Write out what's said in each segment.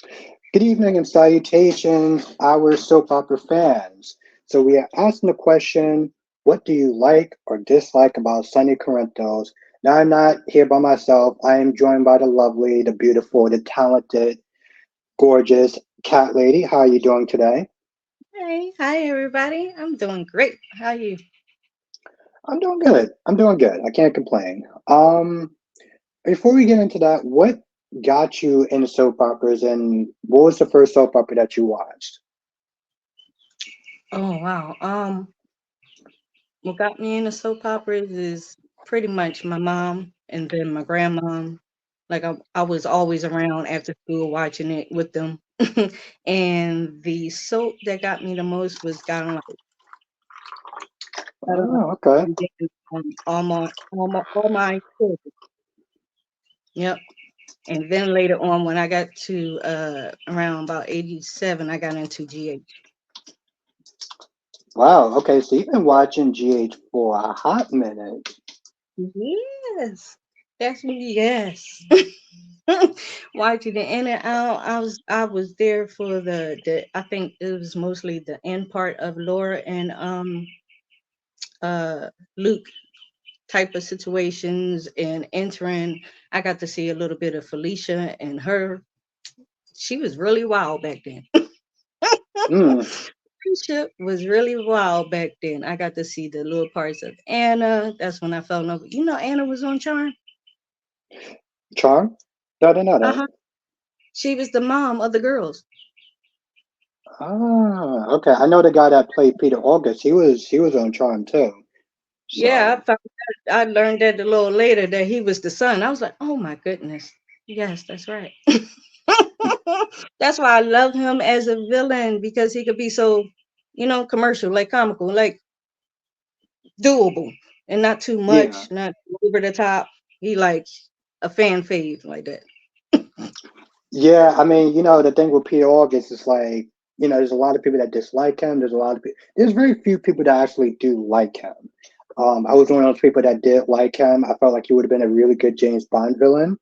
Good evening and salutations, our soap opera fans. So we are asking the question, what do you like or dislike about Sonny Corinthos? Now I'm not here by myself. I am joined by the lovely, the beautiful, the talented, gorgeous Catlady. How are you doing today? Hey, hi everybody. I'm doing great. How are you? I'm doing good. I'm doing good. I can't complain. Before we get into that, what got you into soap operas and what was the first soap opera that you watched? Oh wow. What got me into soap operas is pretty much my mom and then my grandmom. Like I was always around after school watching it with them. And the soap that got me the most was Got on Oh, okay. and then all my children. Yep. And then later on when I got to around about 87, I got into GH. Wow. Okay. So you've been watching GH for a hot minute. Yes. That's me, yes. Watching it in and out. I was there for the I think it was mostly the end part of Laura and uh Luke type of situations and entering. I got to see a little bit of Felicia and her. She was really wild back then. Mm, Felicia was really wild back then. I got to see the little parts of Anna. That's when I fell in love. Anna was on Charm. Charm? No, I didn't know that. Uh-huh. She was the mom of the girls. Ah, okay. I know the guy that played Peter August. He was on Charm too. Yeah, So I learned that a little later that he was the son. I was like, oh my goodness. Yes, that's right. That's why I love him as a villain because he could be so, commercial, like comical, like doable, and not too yeah, much, not over the top. He like a fan fave like that. yeah. I mean, the thing with Peter August is like, there's a lot of people that dislike him. There's a lot of people. There's very few people that actually do like him. I was one of those people that did like him. I felt like he would have been a really good James Bond villain.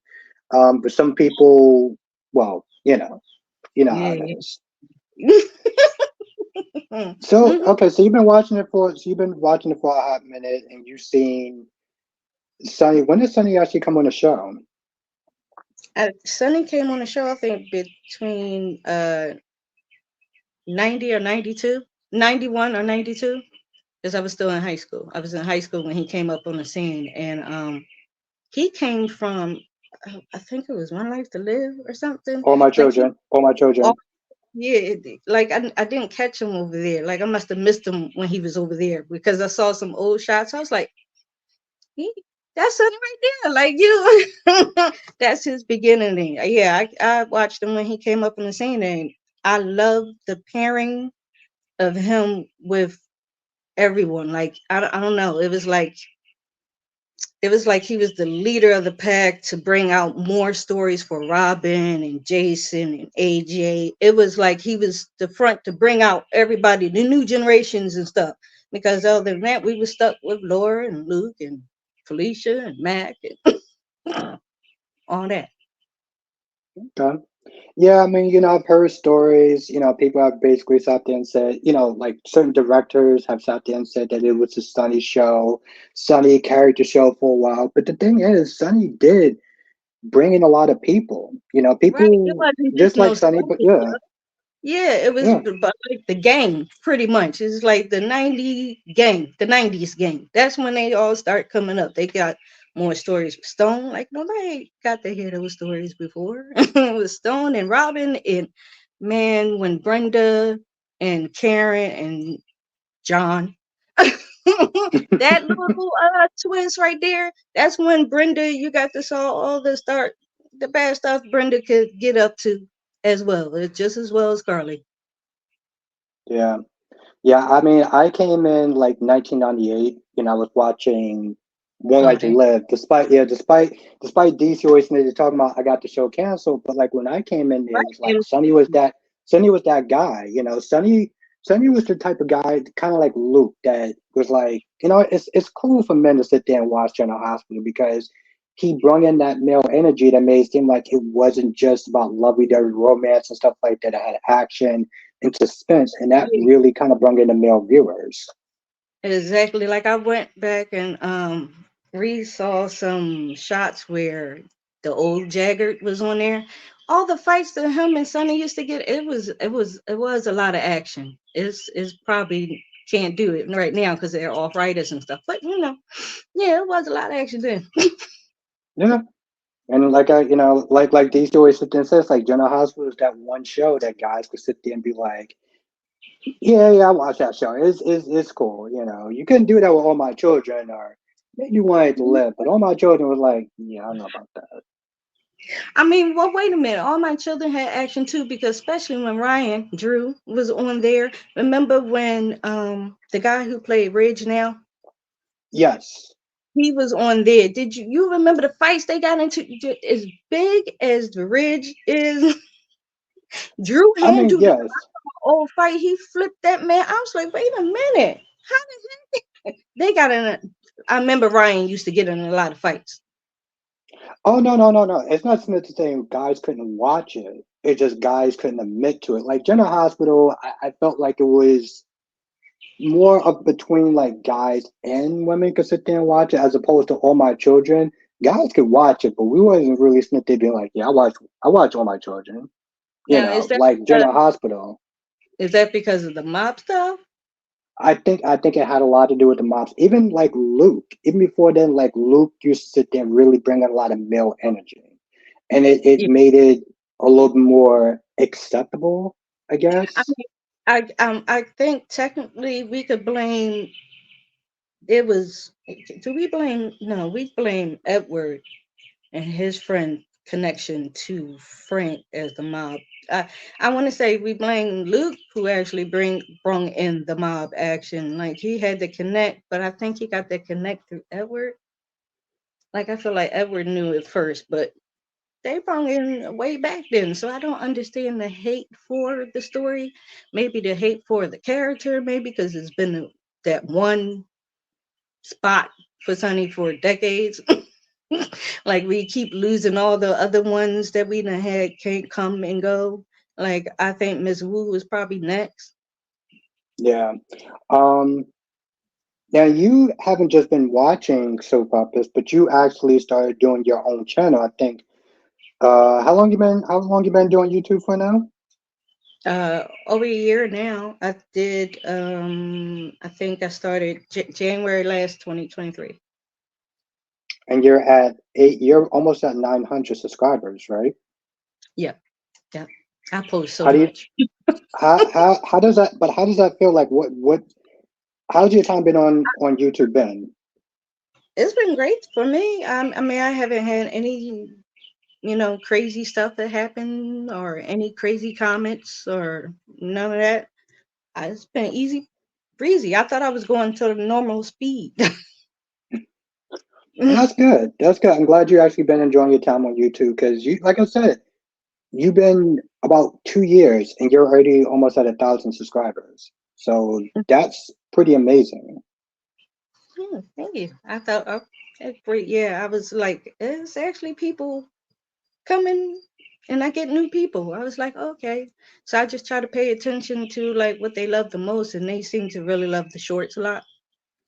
But some people, well, how Yeah, it yeah. is. So Hmm. okay, so you've been watching it for a hot minute, and you've seen Sonny. When did Sonny actually come on the show? Sonny came on the show, I think, between 90 or 92, 91 or 92. Because I was still in high school. I was in high school when he came up on the scene, and he came from, I think it was One Life to Live or something. All my Like he, children, all my oh children. yeah, like I didn't catch him over there. Like I must have missed him when he was over there because I saw some old shots. I was like, he, that's it right there. Like that's his beginning. Yeah, I watched him when he came up on the scene, and I love the pairing of him with everyone. Like I don't know. It was like he was the leader of the pack to bring out more stories for Robin and Jason and AJ. It was like he was the front to bring out everybody, the new generations and stuff. Because other than that, we were stuck with Laura and Luke and Felicia and Mac and all that. Okay. Yeah, I mean, I've heard stories. People have basically sat there and said, like certain directors have sat there and said that it was a Sunny show. Sunny carried the show for a while, but the thing is, Sunny did bring in a lot of people. Right. It People wasn't just just no like Sunny, but story. yeah, Yeah, it was yeah. like the game, pretty much. It's like the 90s game, the 90s game. That's when they all start coming up. They got more stories. Stone, like nobody got to hear those stories before. It was Stone and Robin and man, when Brenda and Karen and John. That little twist right there, that's when Brenda, you got to saw all the bad stuff Brenda could get up to as well. It's just as well as Carly. Yeah. Yeah, I mean, I came in like 1998, I was watching One Oh, Life to dang. Live. Despite DC always talking about I got the show canceled, but like when I came in there, it Right. was like Sonny was that guy, Sonny was the type of guy, kind of like Luke, that was like, it's cool for men to sit there and watch General Hospital because he brought in that male energy that made it seem like it wasn't just about lovey-dovey romance and stuff like that. It had action and suspense, and that Yeah, really kind of brought in the male viewers. exactly. Like I went back and re-saw some shots where the old Jagger was on there. All the fights that him and Sonny used to get, it was a lot of action. It's probably can't do it right now because they're off writers and stuff. But yeah, it was a lot of action then. Yeah. And like like these always sit there and says, like General Hospital is that one show that guys could sit there and be like, yeah, yeah, I watched that show. It's cool. You couldn't do that with All My Children, or maybe you wanted to live, but All My Children was like, yeah, I don't know about that. I mean, well, wait a minute. All my children had action too, because especially when Ryan Drew was on there. Remember when the guy who played Ridge now, Yes. he was on there. Did you remember the fights they got into? As big as the Ridge is, Drew I mean, handled the yes. old fight. He flipped that man. I was like, wait a minute. How they got in a I remember Ryan used to get in a lot of fights. Oh, no, no, no, no. It's not something to say guys couldn't watch it. It's just guys couldn't admit to it. Like General Hospital, I felt like it was more up between like guys and women could sit there and watch it, as opposed to All My Children. Guys could watch it, but we wasn't really sitting there being like, yeah, I watch All My Children. Now, is that Like because, General Hospital. is that because of the mob stuff? I think it had a lot to do with the mobs. Even like Luke, even before then, like Luke used to sit there and really bring out a lot of male energy, and it Yeah. made it a little bit more acceptable, I I guess. mean, I think technically we could blame it was do we blame no, we blame Edward and his friend connection to Frank as the mob. I want to say we blame Luke, who actually brung in the mob action. Like he had to connect, but I think he got that connect through Edward. Like I feel like Edward knew it first, but they brought in way back then. So I don't understand the hate for the story. Maybe the hate for the character, maybe because it's been that one spot for Sonny for decades. Like we keep losing all the other ones that we done had can't come and go. Like I think Miss Wu is probably next. Yeah. Um. Now you haven't just been watching soap operas, but you actually started doing your own channel. I think. How long you been doing YouTube for now? Over a year now. I did. I think I started January last 2023. And you're at eight. You're almost at 900 subscribers, right? Yep, yep. I post so How do you much. how does that? But how does that feel? Like what? How's your time been on YouTube been? It's been great for me. I mean, I haven't had any, crazy stuff that happened or any crazy comments or none of that. It's been easy breezy. I thought I was going to the normal speed. And that's good. That's good. I'm glad you actually been enjoying your time on YouTube because you, like I said, you've been about 2 years and you're already almost at 1,000 subscribers. So that's pretty amazing. Thank you. I thought, okay, great. Yeah, I was like, it's actually people coming and I get new people. I was like, okay. So I just try to pay attention to like what they love the most. And they seem to really love the shorts a lot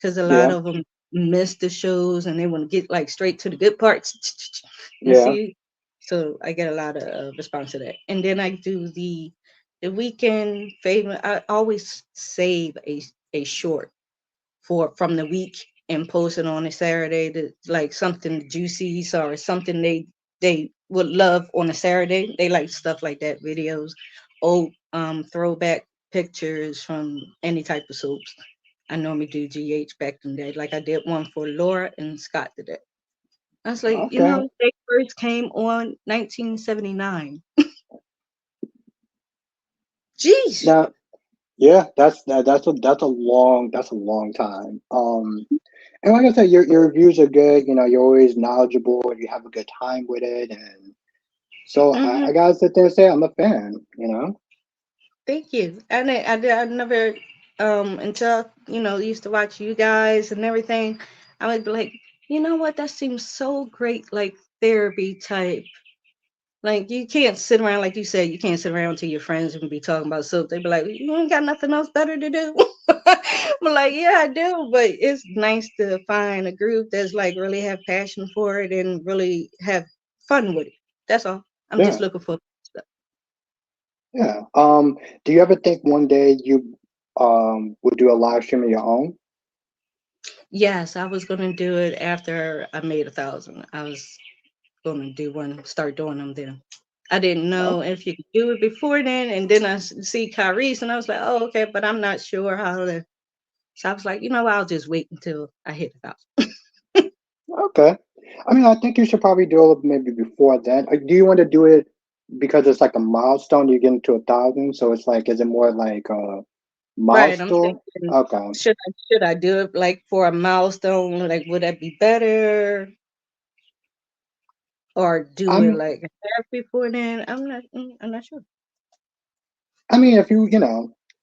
because a lot Yeah, of them miss the shows and they want to get like straight to the good parts and yeah. see. So I get a lot of response to that. And then I do the weekend favor. I always save a short for from the week and post it on a Saturday to like something juicy or something they would love on a Saturday. They like stuff like that, videos, old throwback pictures from any type of soaps. I normally do GH back in the day. Like I did one for Laura and Scott today. I was like, Okay. they first came on 1979. Jeez. Now, yeah, that's a long time. And like I said, your reviews are good. You're always knowledgeable and you have a good time with it. And so I Hmm. gotta sit there and say I'm a fan. Thank you. I never until used to watch you guys and everything. I would be like, You know what? That seems so great, like therapy type. Like you can't sit around, like you said, you can't sit around to your friends and be talking about soap. They be like, "You ain't got nothing else better to do." But like, yeah, I do. But it's nice to find a group that's like really have passion for it and really have fun with it. That's all. I'm just Yeah, looking for stuff. yeah. Do you ever think one day you would do a live stream of your own? Yes, I was gonna do it after I made 1,000. I was gonna do one, start doing them then. I didn't No. know if you could do it before then, and then see Kyrie's, and I was like, oh, okay, but I'm not sure how to. So I was like, I'll just wait until I hit 1,000. Okay. I mean, I think you should probably do it maybe before then. Do you want to do it because it's like a milestone? You get into 1,000, so it's like, is it more like a Right. I'm milestone? thinking, Okay. should I do it like for a milestone? Like, would that be better, or do it I'm. like half before then? I'm not sure. I mean, if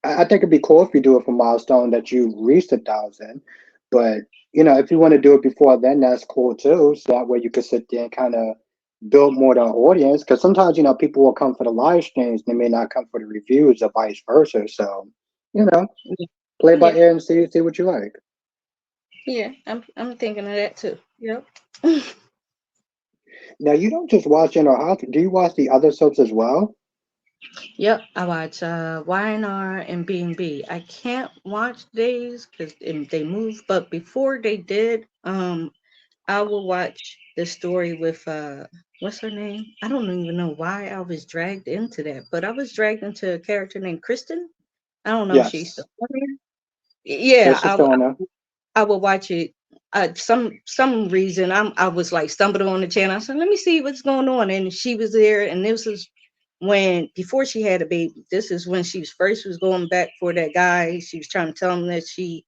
I think it'd be cool if you do it for milestone that you reached 1,000. But if you want to do it before then, that's cool too. So that way you could sit there and kind of build more the audience. Because sometimes people will come for the live streams, they may not come for the reviews, or vice versa. So you know, Yeah, play by yeah, ear and see what you like. yeah. I'm thinking of that too. Yep. Now you don't just watch In Our House. Do you watch the other soaps as well? Yep, I watch YNR and B&B. I can't watch these because they move, but before they did, I will watch the story with what's her name? I don't even know why I was dragged into that, but I was dragged into a character named Kristen. I don't know if she's still Yes. on there. Yeah, Yes, she's still on there. I will watch it. Some reason I was like stumbled on the channel. I said, let me see what's going on, and she was there. And this was when before she had a baby. This is when she was first was going back for that guy. She was trying to tell him that she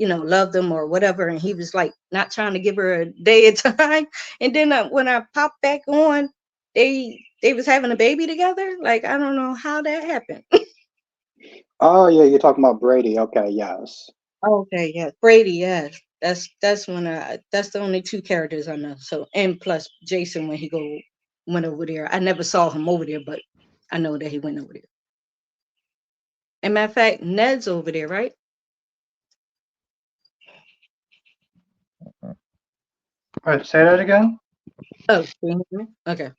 loved him or whatever, and he was like not trying to give her a day at a time. And then when I popped back on, they was having a baby together. Like I don't know how that happened. Oh yeah, you're talking about Brady. Okay, yes. Okay, yeah, Brady, yes. That's the only two characters I know. So and plus Jason when he go went over there. I never saw him over there, but I know that he went over there. And matter of fact, Ned's over there, right? All right, say that again. Oh, can you hear me? Okay.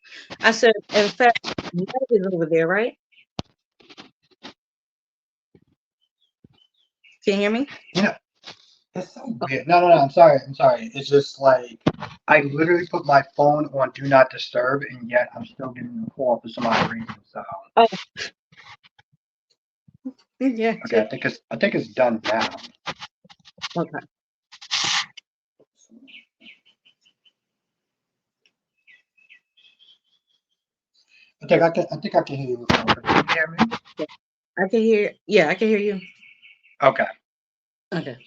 I said, in fact, Ned is over there, right? Can you hear me? You know, it's so weird. No, no, no. I'm sorry. I'm sorry. It's just like I literally put my phone on Do Not Disturb, and yet I'm still getting a call for some odd reason. So Oh, yeah. okay, I think it's done now. Okay. I think I can hear you. Can you hear me? I can hear. Yeah, I can hear you. Okay. Okay.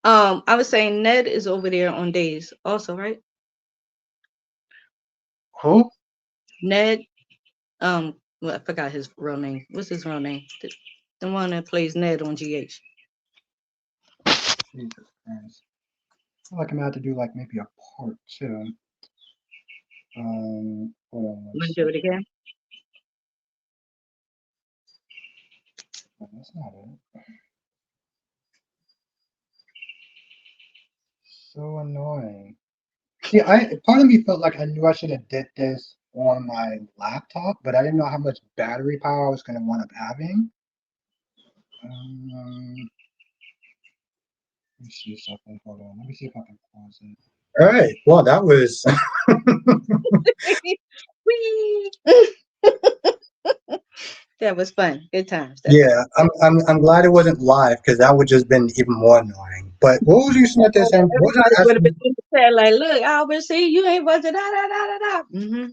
I was saying Ned is over there on days also, right? Who? Ned. Well, I forgot his real name. What's his real name? The one that plays Ned on GH. Jesus Christ. I feel like I'm gonna have to do like maybe a part two. Hold on one Want to do it second. again? No, that's not it. So annoying. See, I part of me felt like I knew I should have did this on my laptop, but I didn't know how much battery power I was going to wind up having. Let me see something. Hold on. Let me see if I can pause it. All right. Well, that was. Whee! That was fun. Good times. That's all. Yeah, I'm glad it wasn't live because that would just been even more annoying. But what was you saying there, Sam? What was Everybody I would have been asking? in the chat like, look, I always see you ain't was it da da da da da.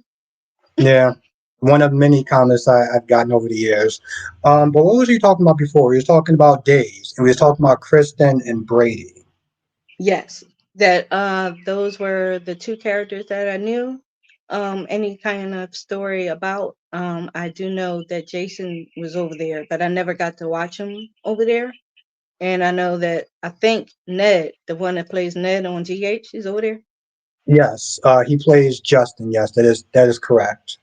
Yeah, one of many comments I've gotten over the years. But what was he talking about before? He was talking about days, and we was talking about Kristen and Brady. Yes, that those were the two characters that I knew. Any kind of story about. I do know that Jason was over there, but I never got to watch him over there. And I know that I think Ned, the one that plays Ned on GH, is over there. Yes, he plays Justin. Yes, that is correct.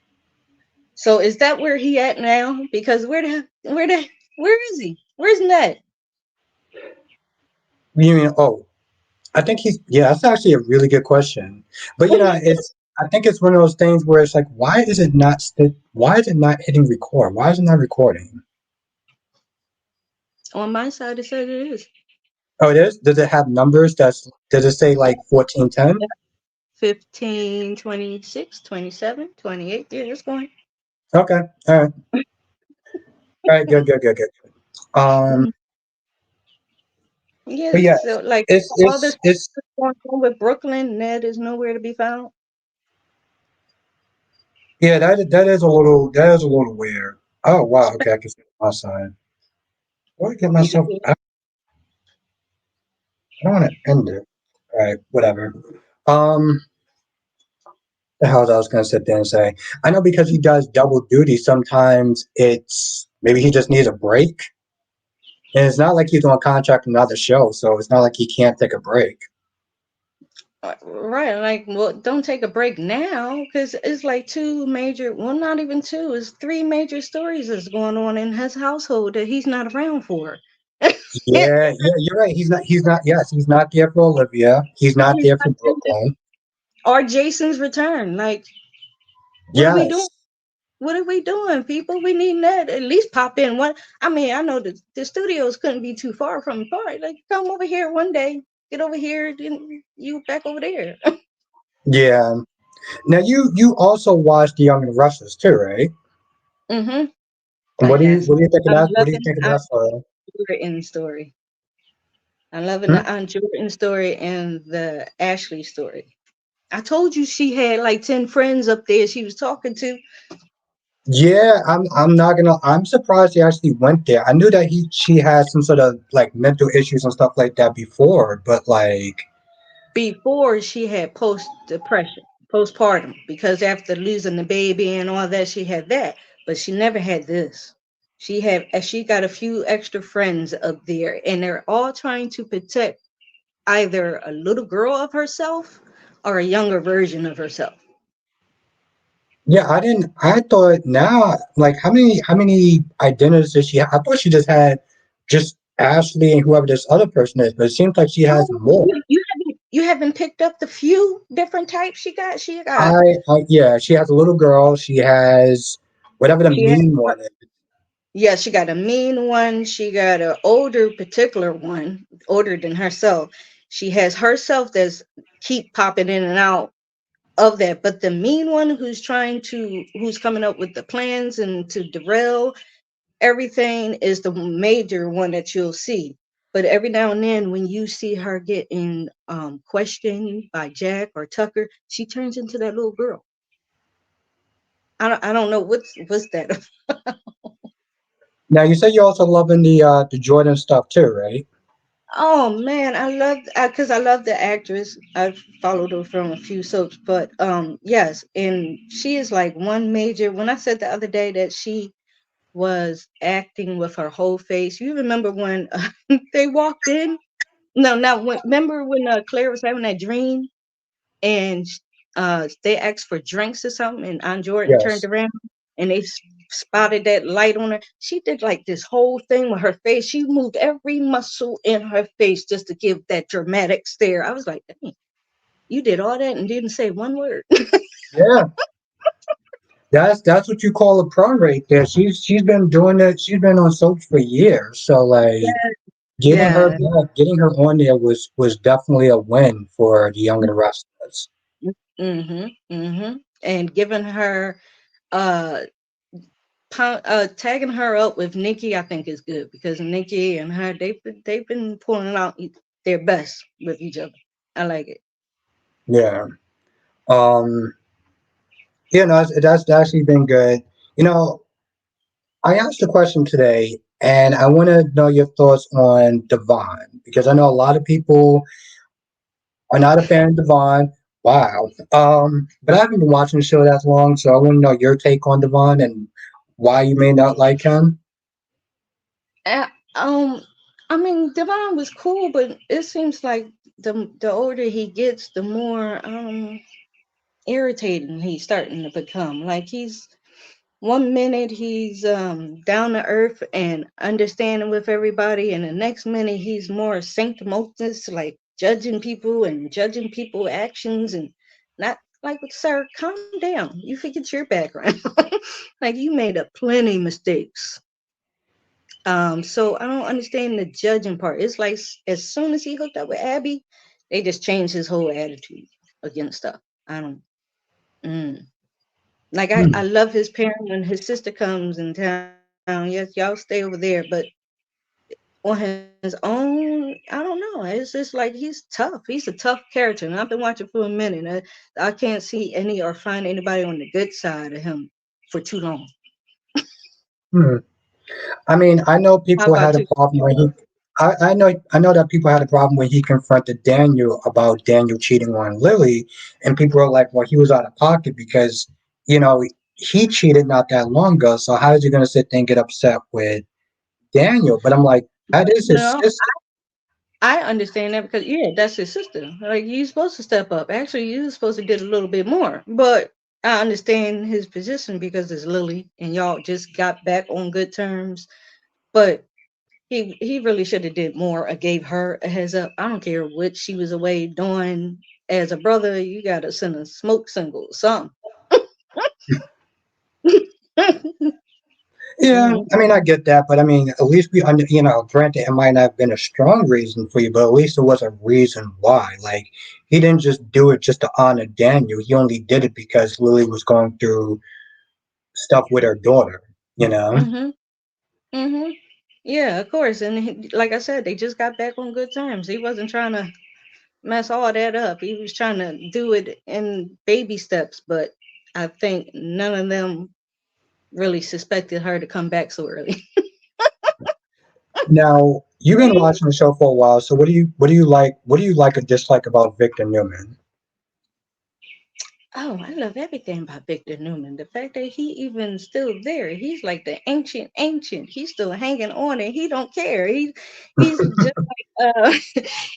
So is that where he at now? Because where is he? Where's Ned? You mean, oh, I think he's, yeah, that's actually a really good question. But I think it's one of those things where it's like, why is it not hitting record? Why is it not recording? On my side, it said it is. Oh, it is? Does it have numbers? Does it say like 1410? 15, 26, 27, 28. Yeah, it's going. Okay. All right. All right. Good, good, good, good. Um, Mhm. but Yeah, yeah, so like it's, all this it's, it's, going on with Brooklyn, Ned is nowhere to be found. yeah, that is a little weird. Oh, wow. Okay. I can see my side. Where do I get myself? I don't want to end it. All right. Whatever. Um, the hell I was going to sit there and say. I know because he does double duty. Sometimes it's maybe he just needs a break, and it's not like he's on contract with another show, so it's not like he can't take a break. Right, like, well, don't take a break now because it's like two major, well, not even two, it's three major stories that's going on in his household that he's not around for. Yeah, yeah, you're right. He's not. He's not. Yes, he's not there for Olivia. He's not He's there for not in Brooklyn. or Jason's return. Like, what are we doing? Yes. What are we doing, people? We need that at least pop in one. I mean, I know the studios couldn't be too far from apart. Like, come over here one day, get over here, then you back over there. Yeah. Now you also watched The Young and the Restless too, right? hmm And Yes, what do you think of I'm that? What do you loving think of Aunt that story? Jordan story. I'm loving Hmm? the Aunt Jordan story and the Ashley story. I told you she had like 10 friends up there she was talking to Yeah, I'm not gonna. I'm surprised he actually went there. I knew that she had some sort of like mental issues and stuff like that before, but like, before she had post depression, postpartum, because after losing the baby and all that, she had that, but she never had this. She got a few extra friends up there, and they're all trying to protect either a little girl of herself or a younger version of herself. yeah, I didn't. I thought now, like, how many identities does she have? I thought she just had just Ashley and whoever this other person is, but it seems like she No, has more. you haven't picked up the few different types she got. Yeah, she has a little girl. She has whatever the She has mean one is. Yeah, she got a mean one. She got an older particular one, older than herself. She has herself that's keep popping in and out of that. But the mean one who's coming up with the plans and to derail everything is the major one that you'll see. But every now and then, when you see her getting questioned by Jack or Tucker, she turns into that little girl. I don't know what's that. Now you said you're also loving the Jordan stuff too, right? Oh man, I love the actress. I've followed her from a few soaps, but yes, and she is like one major. When I said the other day that she was acting with her whole face, you remember when they walked in? No, not when. Remember when Claire was having that dream and they asked for drinks or something, and Aunt Jordan turned Yes. around and they spotted that light on her. She did like this whole thing with her face. She moved every muscle in her face just to give that dramatic stare. I was like, dang, you did all that and didn't say one word. Yeah. That's what you call a pro right there. She's been doing that. She's been on soaps for years. So like Yeah. getting her on there was definitely a win for the Young and the Restless. And giving her uh tagging her up with Nikki, I think is good because Nikki and her they've been pulling out their best with each other. I like it. Yeah. Um. Yeah. No, that's actually been good. You know, I asked a question today, and I want to know your thoughts on Devon because I know a lot of people are not a fan of Devon. Wow. But I haven't been watching the show that long, so I want to know your take on Devon and why you may not like him. Uh, um, I mean, Devon was cool, but it seems like the older he gets, the more irritating he's starting to become. Like he's one minute he's down to earth and understanding with everybody, and the next minute he's more sanctimonious, like judging people actions, and not like, sir, calm down. You forget your background. Like you made up plenty mistakes. So I don't understand the judging part. It's like as soon as he hooked up with Abby, they just changed his whole attitude against stuff. I don't. Mm. Like I Hmm. love his parent when his sister comes in town. Yes, y'all stay over there, but on his own, I don't know. It's just like he's tough. He's a tough character, and I've been watching for a minute. I can't see any or find anybody on the good side of him for too long. Hmm. I mean, I know How people about had a you? problem when he. I know that people had a problem when he confronted Daniel about Daniel cheating on Lily, and people were like, "Well, he was out of pocket because you know he cheated not that long ago. So how is he going to sit there and get upset with Daniel?" But I'm like, that is his No, sister. I understand that because yeah, that's his sister. Like you're supposed to step up. Actually, you're supposed to did a little bit more. But I understand his position because it's Lily and y'all just got back on good terms. But he really should have did more or gave her a heads up. I don't care what she was away doing. As a brother, you gotta send a smoke signal or something. Yeah, Mhm. I mean, I get that, but I mean, at least granted, it might not have been a strong reason for you, but at least it was a reason why. Like, he didn't just do it just to honor Daniel. He only did it because Lily was going through stuff with her daughter, you know? Mhm. Mhm. Yeah, of course. And like I said, they just got back on good terms. He wasn't trying to mess all that up. He was trying to do it in baby steps, but I think none of them really suspected her to come back so early. Now, you've been watching the show for a while, so what do you like or dislike about Victor Newman? Oh, I love everything about Victor Newman. The fact that he even still there. He's like the ancient. He's still hanging on and he don't care. He's just like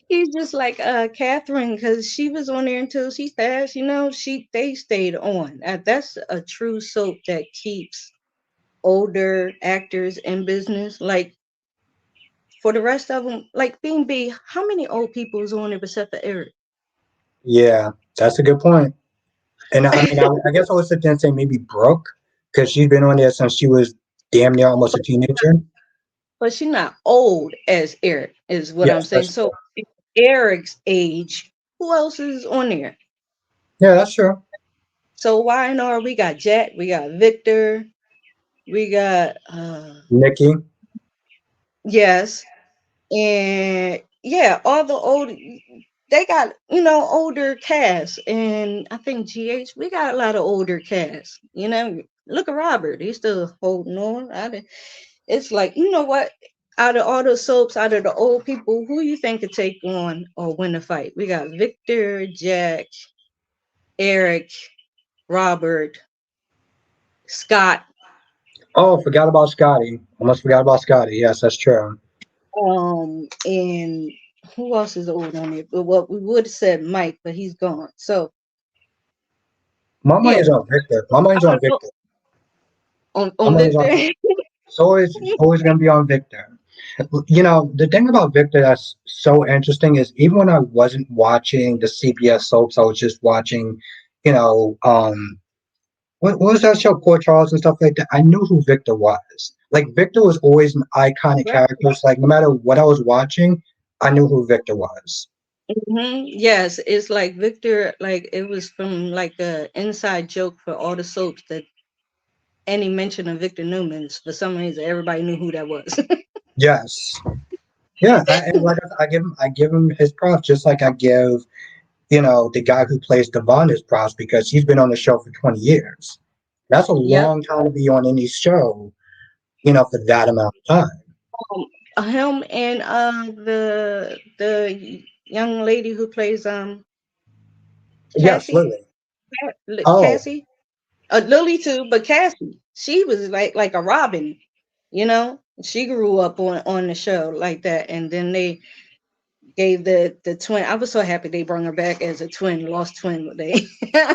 he's just like Catherine because she was on there until she passed. They stayed on. That's a true soap that keeps older actors in business. Like for the rest of them, like Bean B, how many old people is on there except for Eric? Yeah, that's a good point. And I mean, I guess I would sit there and say maybe Brooke, because she's been on there since she was damn near almost a teenager. But she's not old as Eric, is what I'm Yes, saying. that's So true. Eric's age, who else is on there? Yeah, that's true. So YNR, we got Jack, we got Victor, we got Nikki. yes, and yeah, all the old they got older cast, and I think GH we got a lot of older cast. Look at Robert, he's still holding on. It's like, you know what? Out of all the soaps, out of the old people, who you think could take on or win the fight? We got Victor, Jack, Eric, Robert, Scott, Oh, forgot about Scotty. Almost forgot about Scotty. Yes, that's true. and who else is old on it? But what we would have said Mike, but he's gone. So My yeah, money's on Victor. My I'm money's on gonna go Victor. My on money's on. Victor. It's always gonna be on Victor. The thing about Victor that's so interesting is even when I wasn't watching the CBS soaps, I was just watching, you know, what was that show, Port Charles and stuff like that. I knew who Victor was. Like Victor was always an iconic Right. character. It's like no matter what I was watching, I knew who Victor was. Yes, it's like Victor, like it was from like a inside joke for all the soaps that any mention of Victor Newman's, for some reason, everybody knew who that was. Yes. Yeah, and like I give him his props, just like I give the guy who plays Devon his props because he's been on the show for 20 years. That's a Yep. long time to be on any show, for that amount of time. Him and the young lady who plays Yes, Cassie, Lily. Oh, Cassie, Lily too, but Cassie, she was like a Robin, you know. She grew up on the show like that, and then they gave the twin. I was so happy they brought her back as a twin, lost twin. They,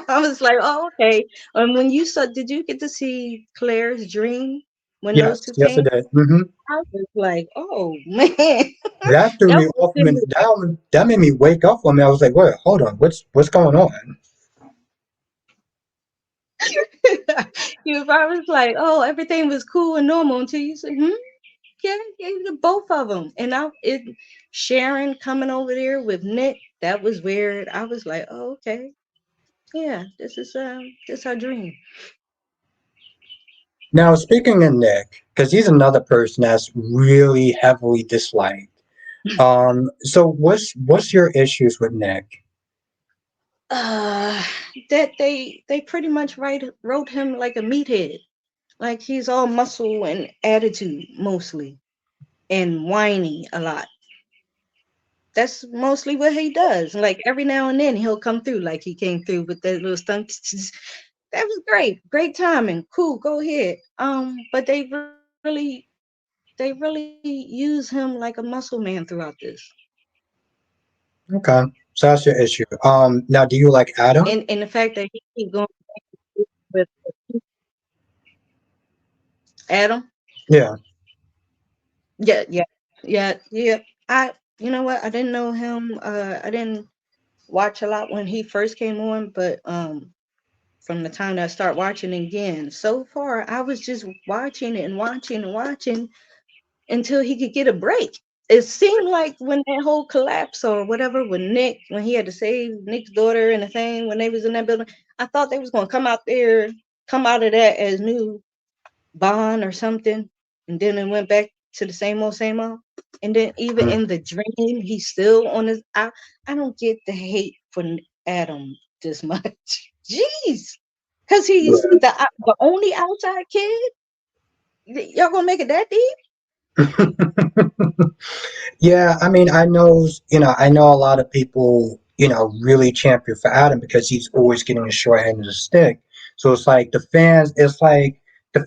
I was like, oh okay. And when you saw, did you get to see Claire's dream when those Yes, two yes, came? it did. Hmm. I was like, oh man, That threw that me was off a minute. That made me wake up on me. I was like, wait, hold on, what's going on? if I was like, oh, everything was cool and normal until you said, yeah, yeah, both of them. And Sharon coming over there with Nick, that was weird. I was like, oh, okay, yeah, this our dream. Now, speaking of Nick, because he's another person that's really heavily disliked. So what's your issues with Nick? Uh, that they pretty much wrote him like a meathead, like he's all muscle and attitude mostly, and whiny a lot. That's mostly what he does. Like every now and then he'll come through, like he came through with that little stunt. That was great timing. Cool, go ahead. But they really use him like a muscle man throughout this. Okay, so that's your issue. Now do you like Adam? And the fact that he keep going with Adam. Yeah. Yeah, yeah, yeah. You know what? I didn't know him. I didn't watch a lot when he first came on, but from the time that I start watching again, so far I was just watching and watching and watching until he could get a break. It seemed like when that whole collapse or whatever with Nick, when he had to save Nick's daughter and the thing when they was in that building, I thought they was gonna come out of that as new bond or something, and then it went back to the same old, same old. And then even Mm. in the dream, he's still on his. I don't get the hate for Adam this much. Jeez, because he's the only outside kid. Y'all gonna make it that deep? Yeah, I mean, I know a lot of people, really champion for Adam because he's always getting the short end of the stick. So it's like the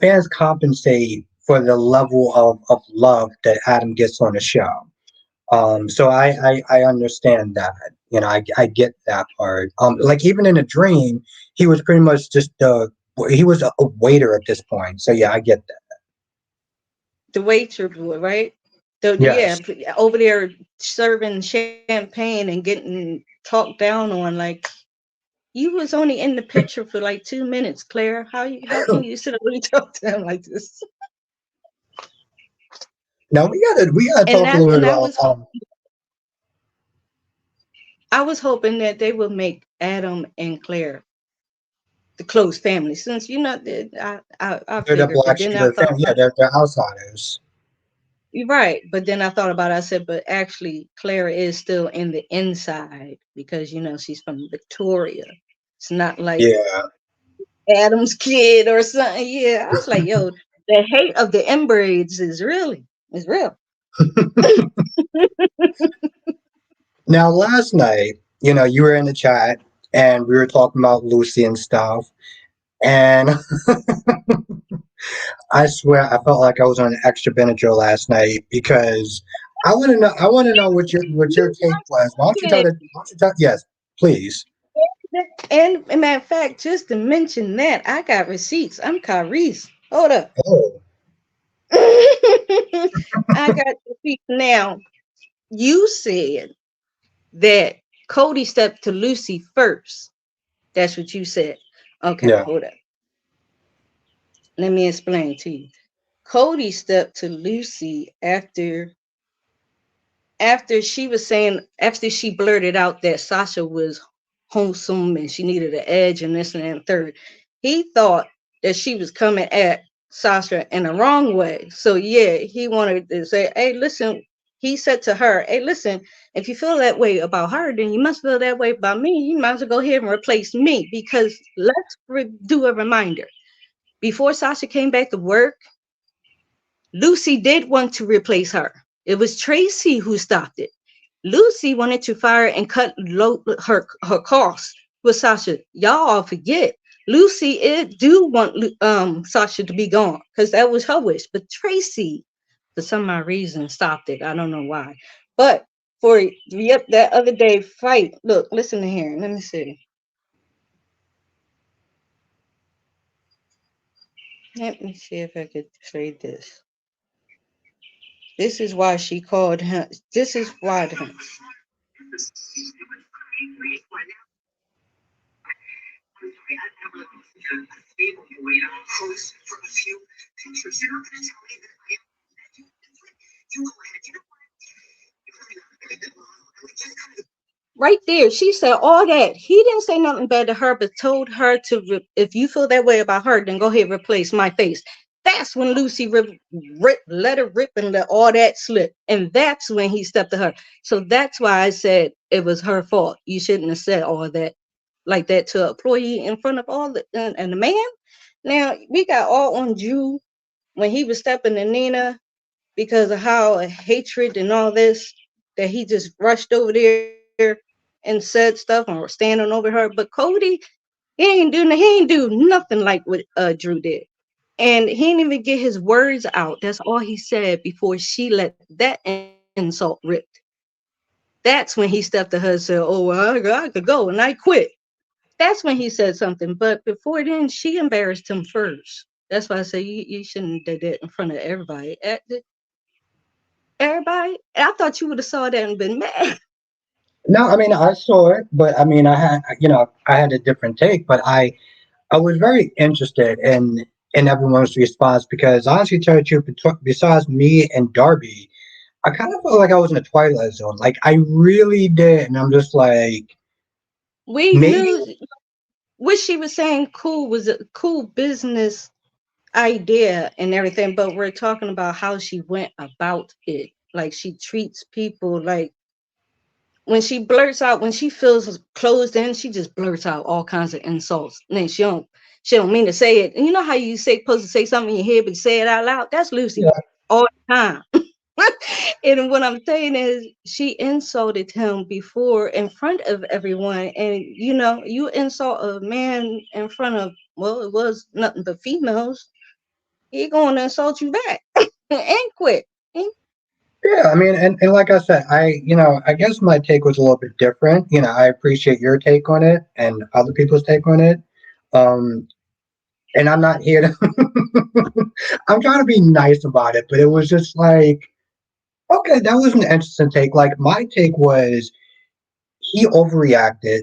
fans compensate for the level of love that Adam gets on the show. So I understand that. I get that part. Like even in a dream, he was pretty much he was a waiter at this point. So yeah, I get that. The waiter boy, right? Yeah, Yes. over there serving champagne and getting talked down on like you was only in the picture for like 2 minutes, Claire. How can you sit up and talk to him like this? Now we gotta And talk a little bit I about was hoping that they would make Adam and Claire the close family, since I they're the figured, but black then sheep I of the thought family. Yeah, about they're outsiders. you're right, but then I thought about it, I said, but actually Clara is still in the inside because she's from Victoria. It's not like Yeah. Adam's kid or something. Yeah, I was like, yo, the hate of the inbraids is real. Now last night, you were in the chat and we were talking about Lucy and stuff, and I swear I felt like I was on an extra Benadryl last night because I want to know what your take was. Why don't you tell? Yes, please. And matter of fact, just to mention that, I got receipts. I'm Kyrese. Hold up. Oh, I got receipts. Now, you said that Cody stepped to Lucy first. That's what you said. Okay, yeah. hold up. Let me explain to you. Cody stepped to Lucy after she blurted out that Sasha was wholesome and she needed an edge and this and that and third. He thought that she was coming at Sasha in the wrong way. So yeah, he wanted to say, hey, listen, he said to her, hey, listen, if you feel that way about her, then you must feel that way about me. You might as well go ahead and replace me, because do a reminder. Before Sasha came back to work, Lucy did want to replace her. It was Tracy who stopped it. Lucy wanted to fire and cut her costs with Sasha. Y'all all forget. Lucy do want Sasha to be gone because that was her wish. But Tracy for some odd reason stopped it. I don't know why. But for yep, that other day fight. Look, listen to here. Let me see. Let me see if I could play this. This is why she called him. This is why. Right there, she said all that. He didn't say nothing bad to her, but told her to, if you feel that way about her, then go ahead and replace my face. That's when Lucy let her rip and let all that slip. And that's when he stepped to her. So that's why I said it was her fault. You shouldn't have said all that like that to an employee in front of all the, and the man. Now, we got all on Drew when he was stepping to Nina because of how hatred and all this that he just rushed over there and said stuff or standing over her. But Cody, he ain't do nothing like what Drew did. And he didn't even get his words out. That's all he said before she let that insult rip. That's when he stepped to her and said, "Oh, well, I could go and I quit." That's when he said something. But before then, she embarrassed him first. That's why I say you shouldn't have did that in front of everybody. Everybody, I thought you would have saw that and been mad. No, I mean I saw it, but I mean I had I had a different take, but I was very interested in everyone's response because honestly, to tell you the truth, besides me and Darby, I kind of felt like I was in a twilight zone. Like I really did, and I'm just like We maybe. knew what she was saying. Cool was a cool business idea and everything, but we're talking about how she went about it. Like she treats people like when she blurts out when she feels closed in, she just blurts out all kinds of insults. And then she don't mean to say it. And you know how you say supposed to say something in your head, but you say it out loud? That's Lucy Yeah, all the time. And what I'm saying is she insulted him before in front of everyone. And you insult a man in front of, well, it was nothing but females, he gonna insult you back and quit. yeah. I mean, and like I said, I guess my take was a little bit different. I appreciate your take on it and other people's take on it. Um, and I'm not here to. I'm trying to be nice about it, but it was just like, okay, that was an interesting take. Like my take was he overreacted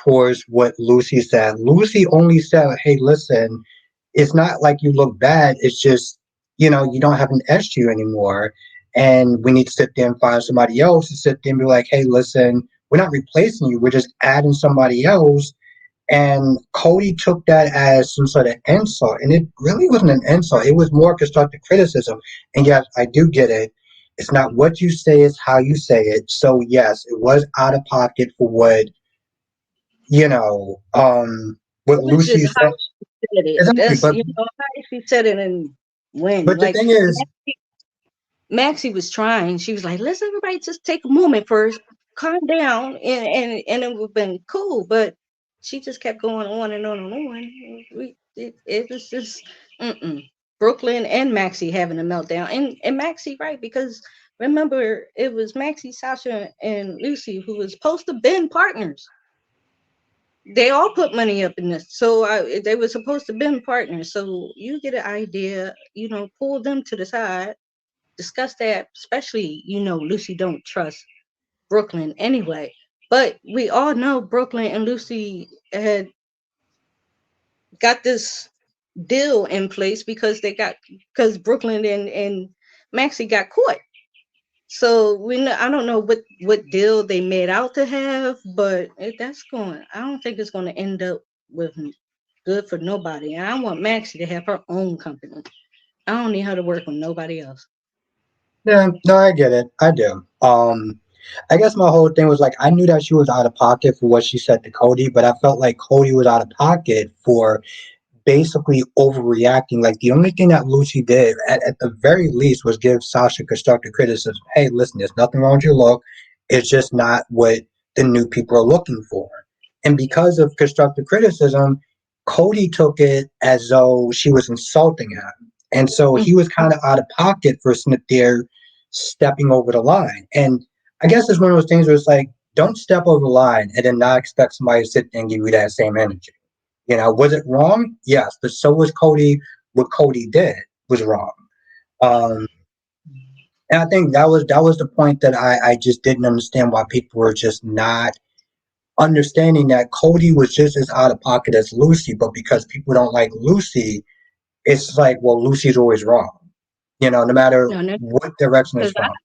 towards what Lucy said. Lucy only said, "Hey, listen, it's not like you look bad. It's just you don't have an SU anymore, and we need to sit there and find somebody else to sit there and be like, hey, listen, we're not replacing you. We're just adding somebody else." And Cody took that as some sort of insult, and it really wasn't an insult. It was more constructive criticism. And yes, I do get it. It's not what you say; it's how you say it. So yes, it was out of pocket for you know, what It was Lucy just how said. she said it. Exactly, That's but how she said it and when. but the Like thing is, Maxie was trying. She was like, "Let's everybody just take a moment first, calm down," and it would have been cool. But she just kept going on and on and on. It was just Brooklyn and Maxie having a meltdown, and Maxie right because remember it was Maxie, Sasha, and Lucy who was supposed to been partners. They all put money up in this, so they were supposed to been partners. So you get an idea, pull them to the side, discuss that, especially, Lucy don't trust Brooklyn anyway. But we all know Brooklyn and Lucy had got this deal in place because Brooklyn and Maxie got caught. So I don't know what deal they made out to have, but I don't think it's going to end up with good for nobody. And I want Maxie to have her own company. I don't need her to work with nobody else. yeah, no, I get it. I do. I guess my whole thing was like I knew that she was out of pocket for what she said to Cody, but I felt like Cody was out of pocket for basically overreacting. Like the only thing that Lucy did, at the very least, was give Sasha constructive criticism. Hey, listen, there's nothing wrong with your look. It's just not what the new people are looking for. And because of constructive criticism, Cody took it as though she was insulting him. And so Mm. he was kind of out of pocket for Smith there stepping over the line. And I guess it's one of those things where it's like, don't step over the line and then not expect somebody to sit there and give you that same energy. Was it wrong? Yes, but so was Cody. What Cody did was wrong. Um, and I think that was the point that I just didn't understand why people were just not understanding that Cody was just as out of pocket as Lucy, but because people don't like Lucy, it's like, well, Lucy's always wrong. No matter No, no, what direction it's because from.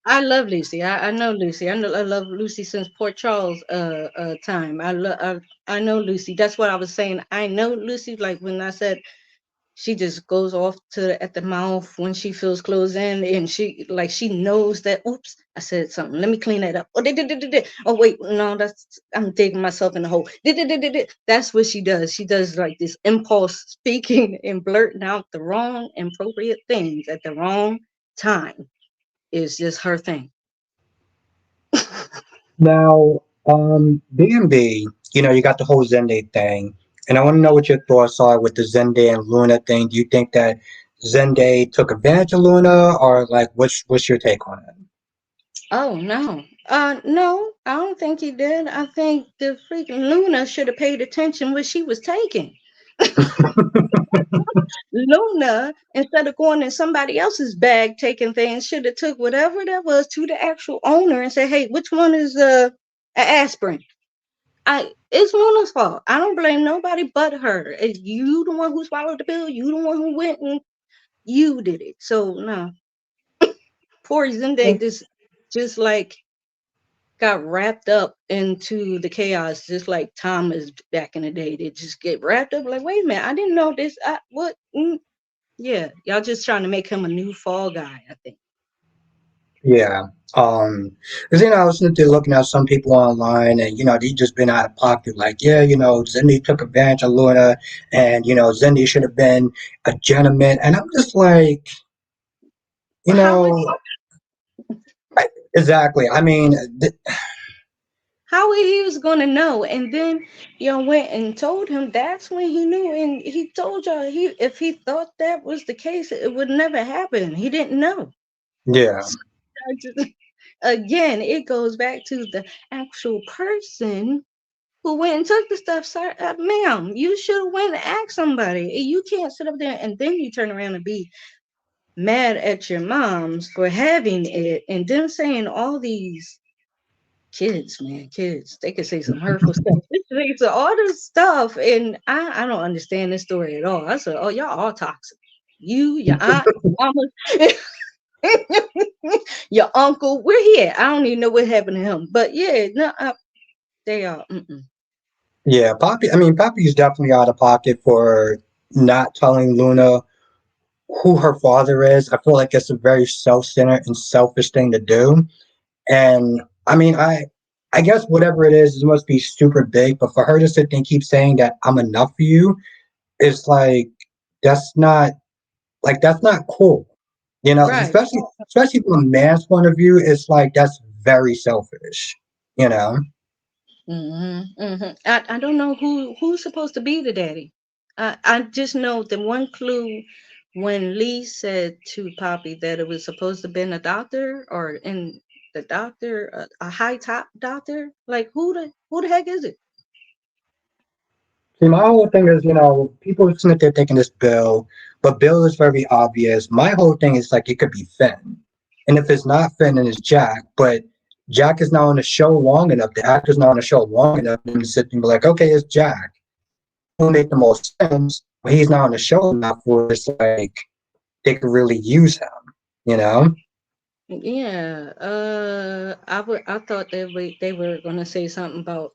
I love Lucy. I know Lucy. I love Lucy since Port Charles time. I know Lucy. That's what I was saying. I know Lucy. Like when I said she just goes off at the mouth when she feels closed in, and she knows that. Oops, I said something. Let me clean that up. Oh, oh wait, no, that's I'm digging myself in the hole. That's what she does. She does like this impulse speaking and blurting out the wrong, inappropriate things at the wrong time. Is just her thing. Now, B&B, you got the whole Zende thing, and I want to know what your thoughts are with the Zende and Luna thing. Do you think that Zende took advantage of Luna, or like, what's your take on Oh no. No, I don't think he did. I think the freaking Luna should have paid attention what she was taking. Luna, instead of going in somebody else's bag taking things, should have took whatever that was to the actual owner and said, "Hey, which one is a aspirin?" It's Luna's fault. I don't blame nobody but her. It's you the one who swallowed the pill. You the one who went and you did it. So no, poor Zende, it? just like got wrapped up into the chaos, just like Thomas back in the day. They just get wrapped up. Like, wait a minute, I didn't know this. What? Yeah, y'all just trying to make him a new fall guy. I think. Yeah. Because I was sitting there looking at some people online, and they just been out of pocket. Like, yeah, Zendi took advantage of Luna, and Zendi should have been a gentleman. And I'm just like, you How would know, exactly. I mean, he was gonna know? And then y'all went and told him. That's when he knew, and he told y'all if he thought that was the case, it would never happen. He didn't know. yeah, I just- Again, it goes back to the actual person who went and took the stuff. Sir, ma'am, you should have went and asked somebody. You can't sit up there and then you turn around and be mad at your moms for having it, and then saying all these kids, man, kids, they could say some hurtful stuff. They say all this stuff, and I don't understand this story at all. I said, oh, y'all all toxic. You, your aunt, your mama, your uncle, where he at? I don't even know what happened to him. But yeah, no, they are. Mm-mm. yeah. Poppy. I mean, Poppy's definitely out of pocket for not telling Luna who her father is. I feel like it's a very self-centered and selfish thing to do. And I mean, I guess whatever it must be super big. But for her to sit there and keep saying that I'm enough for you, it's like that's not that's not cool. Right. Especially from a man's point of view, it's like that's very selfish. You know. I don't know who's supposed to be the daddy. I just know the one clue when Lee said to Poppy that it was supposed to been a doctor or in the doctor a high top doctor. Like who the heck is it? See, my whole thing is, people are sitting there taking this Bill, but Bill is very obvious. My whole thing is like it could be Finn, and if it's not Finn, then it's Jack. But Jack is now on the show long enough. The actor's now on the show long enough for them to sit there and be like, okay, it's Jack. That would make the most sense. But he's not on the show enough where it's like they could really use him. You know? Yeah. I thought they were gonna say something about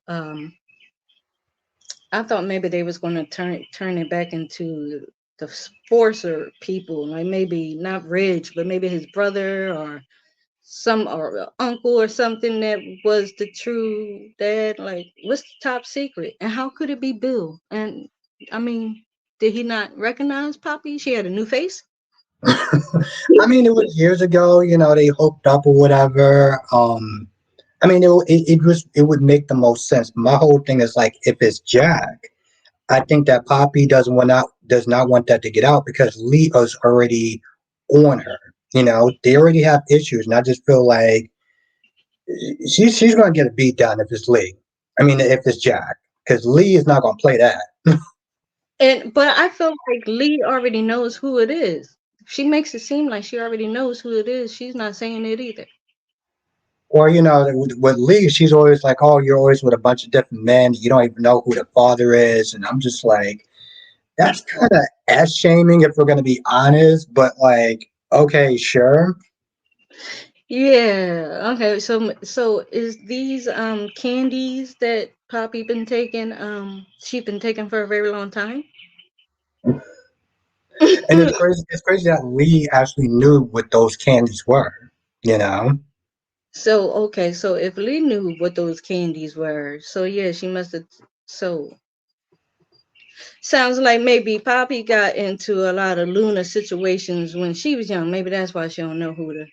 I thought maybe they was going to turn it back into the Forcer people, like maybe not Ridge, but maybe his brother or some or uncle or something that was the true dad. Like, what's the top secret, and how could it be Bill? And I mean, did he not recognize Poppy? She had a new face. I mean, it was years ago. They hooked up or whatever. I mean, it would make the most sense. My whole thing is like, if it's Jack, I think that Poppy doesn't does not want that to get out because Lee is already on her. They already have issues, and I just feel like she's going to get a beat down if it's Lee. I mean, if it's Jack, because Lee is not going to play that. But I feel like Lee already knows who it is. She makes it seem like she already knows who it is. She's not saying it either. Or with Lee, she's always like, "Oh, you're always with a bunch of different men. You don't even know who the father is." And I'm just like, that's kind of ass shaming if we're going to be honest. But like, okay, sure. Yeah. Okay. So is these candies that Poppy been taking she been taking for a very long time? And it's crazy. It's crazy that Lee actually knew what those candies were. You know. So okay, so if Lee knew what those candies were, so yeah, she must have. So sounds like maybe Poppy got into a lot of Luna situations when she was young. Maybe that's why she don't know who the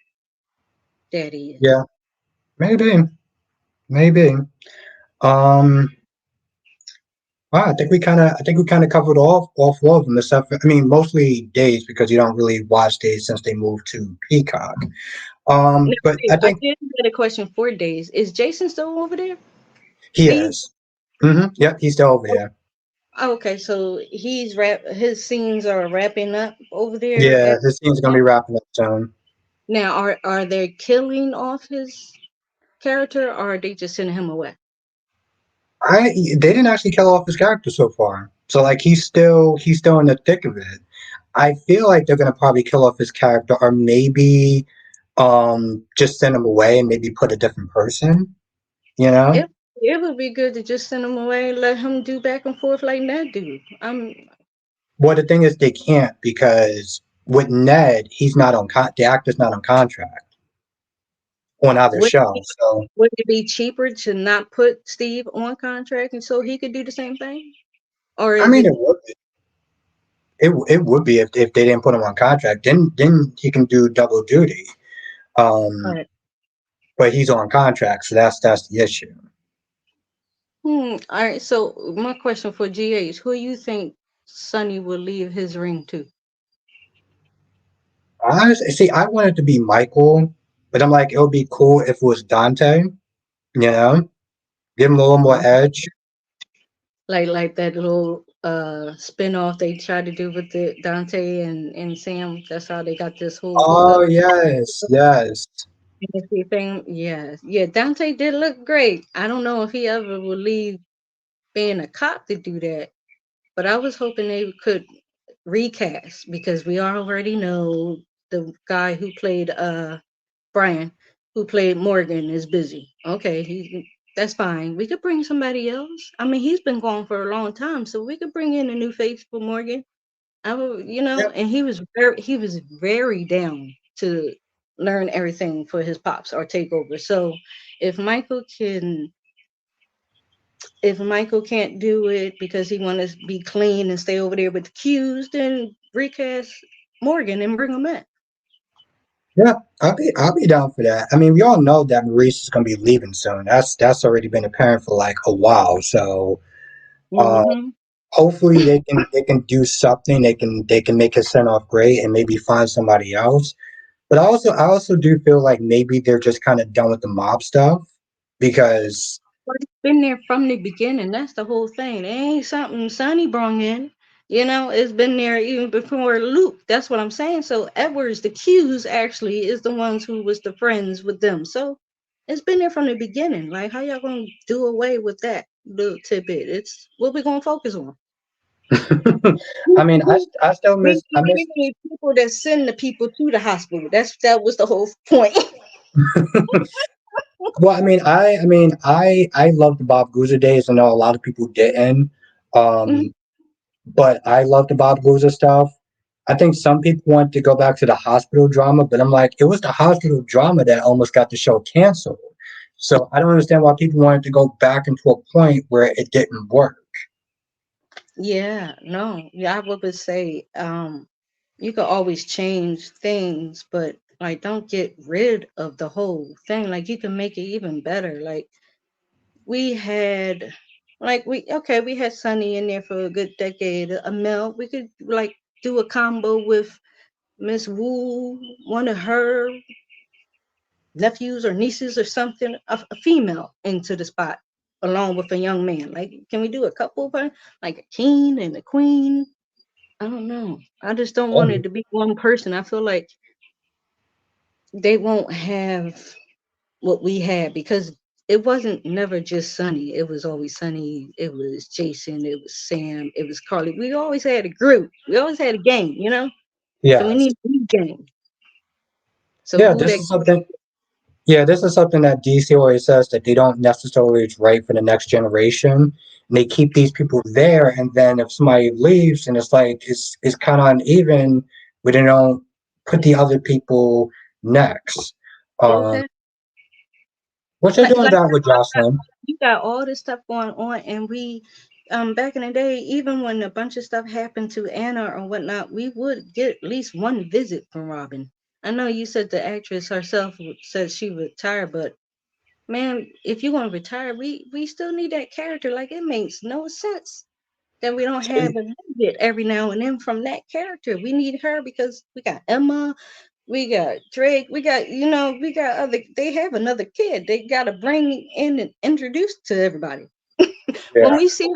daddy is. Yeah. Maybe. Maybe. Um. Wow, I think we kind of covered all four of them, except I mean, mostly Days because you don't really watch Days since they moved to Peacock. Now, But wait, I I think did get a question for Days. Is Jason still over there? he Steve? is. Yep, he's still over there. Oh, okay, so his scenes are wrapping up over there Yeah, at his scene's gonna be wrapping up soon. now. Are they killing off his character or are they just sending him away? They didn't actually kill off his character so far, so like he's still in the thick of it. I feel like they're gonna probably kill off his character, or maybe just send him away and maybe put a different person. You know. It would be good to just send him away and let him do back and forth like Ned do. Well, the thing is, they can't because with Ned, the actor's not on contract on either Would show. So would it be cheaper to not put Steve on contract and so he could do the same thing? Or I is mean, it it would be if they didn't put him on contract. Then he can do double duty. Um, right? but he's on contract, so that's the issue. All right. So my question for GH, who you think Sonny will leave his ring to? I wanted to be Michael, but I'm like, it would be cool if it was Dante. Give him a little more Uh, edge. like that little spin off they tried to do with the Dante and Sam. That's how they got this whole Oh hookup yes, yes. thing. Yeah. Yeah, Dante did look great. I don't know if he ever will leave being a cop to do that. But I was hoping they could recast because we already know the guy who played Brian, who played Morgan, is busy. Okay, that's fine. We could bring somebody else. I mean, he's been gone for a long time, so we could bring in a new face for Morgan. I would, Yep. and he was very down to learn everything for his pops or take over. So if Michael can if Michael can't do it because he wants to be clean and stay over there with the Qs, then recast Morgan and bring him in. Yeah, I'll be down for that. I mean, we all know that Maurice is gonna be leaving soon. That's already been apparent for like a while. So uh, Mm-hmm. hopefully they can do something. They can make his send off great and maybe find somebody else. But I also do feel like maybe they're just kind of done with the mob stuff because But it's been there from the beginning. That's the whole thing. It ain't something Sonny brought in. It's been there even before Luke. That's what I'm saying. So Edwards, the Qs actually is the ones who was the friends with them. So it's been there from the beginning. Like how y'all gonna do away with that little tidbit? It's what we gonna focus on. I mean I still We need people that send the people to the hospital. That was the whole point. well, I loved the Bob Guza days. I know a lot of people didn't. Mhm. Um, but I love the Bob Guza stuff. I think some people want to go back to the hospital drama, but I'm like, it was the hospital drama that almost got the show canceled. So I don't understand why people wanted to go back into a point where it didn't work. Yeah, no, yeah, I would say you could always change things, but like don't get rid of the whole thing. Like you can make it even better. Like we had. Like we had Sonny in there for a good decade. Mel, we could like do a combo with Miss Wu, one of her nephews or nieces or something, a female into the spot, along with a young man. Like, can we do a couple of her, like a king and a queen? I don't know. I just don't want it to be one person. I feel like they won't have what we had because it wasn't never just Sunny. It was always Sunny. It was Jason. It was Sam. It was Carly. We always had a group. We always had a gang, you know? So we Yes. need a new gang. So Yeah, who this that? is something. Yeah, this is something that DC always says that they don't necessarily write for the next generation. And they keep these people there, and then if somebody leaves, and it's like it's kind of uneven, but they don't put the other people next. Um, Okay. what they're doing Like that with Jocelyn. you got all this stuff going on, and we, back in the day, even when a bunch of stuff happened to Anna or whatnot, we would get at least one visit from Robin. I know you said the actress herself said she would retire, but man, if you want to retire, we still need that character. Like it makes no sense that we don't have a visit every now and then from that character. We need her because we got Emma, we got Drake, we got we got other. They have another kid. They got to bring in and introduce to everybody. When Yeah, we see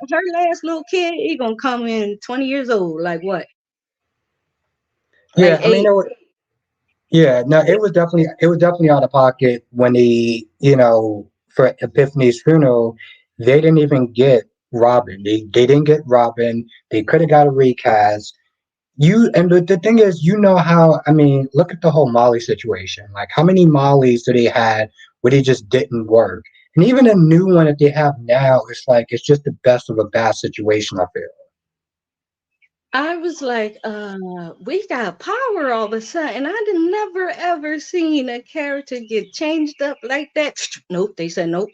her last little kid, he gonna come in 20 years old. Like what? Like yeah. I mean, eight. yeah. No, it was definitely out of pocket when for Epiphany's funeral, they didn't even get Robin. They didn't get Robin. They could have got a recast. The thing is, how, I mean, look at the whole Molly situation. Like, how many Mollys do they had where they just didn't work? And even a new one that they have now, it's like it's just the best of a bad situation. I feel. I was like, we got power all of a sudden. I did never ever seen a character get changed up like that. Nope, they said nope.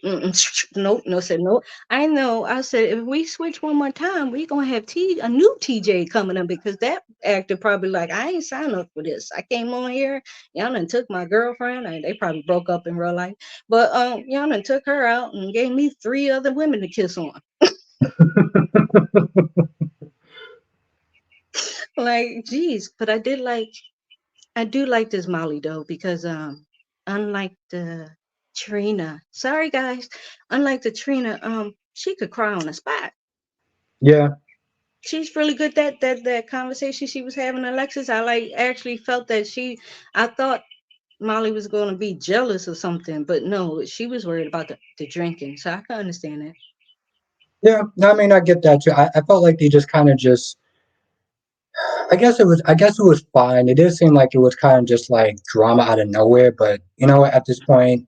Nope, no said nope. I know. I said if we switch one more time, we gonna have a new TJ coming up because that actor probably like I ain't signed up for this. I came on here, y'all done took my girlfriend. They probably broke up in real life, but y'all done took her out and gave me three other women to kiss on. Like, geez, but I do like this Molly though because unlike the Trina, sorry guys, unlike the Trina, she could cry on the spot. Yeah, She's really good that conversation she was having Alexis. I like actually felt that I thought Molly was going to be jealous or something, but no, she was worried about the drinking. So I can understand that. yeah. No, I mean, I get that too. I felt like they just kind of just. I guess it was fine. It did seem like it was kind of just like drama out of nowhere, but at this point,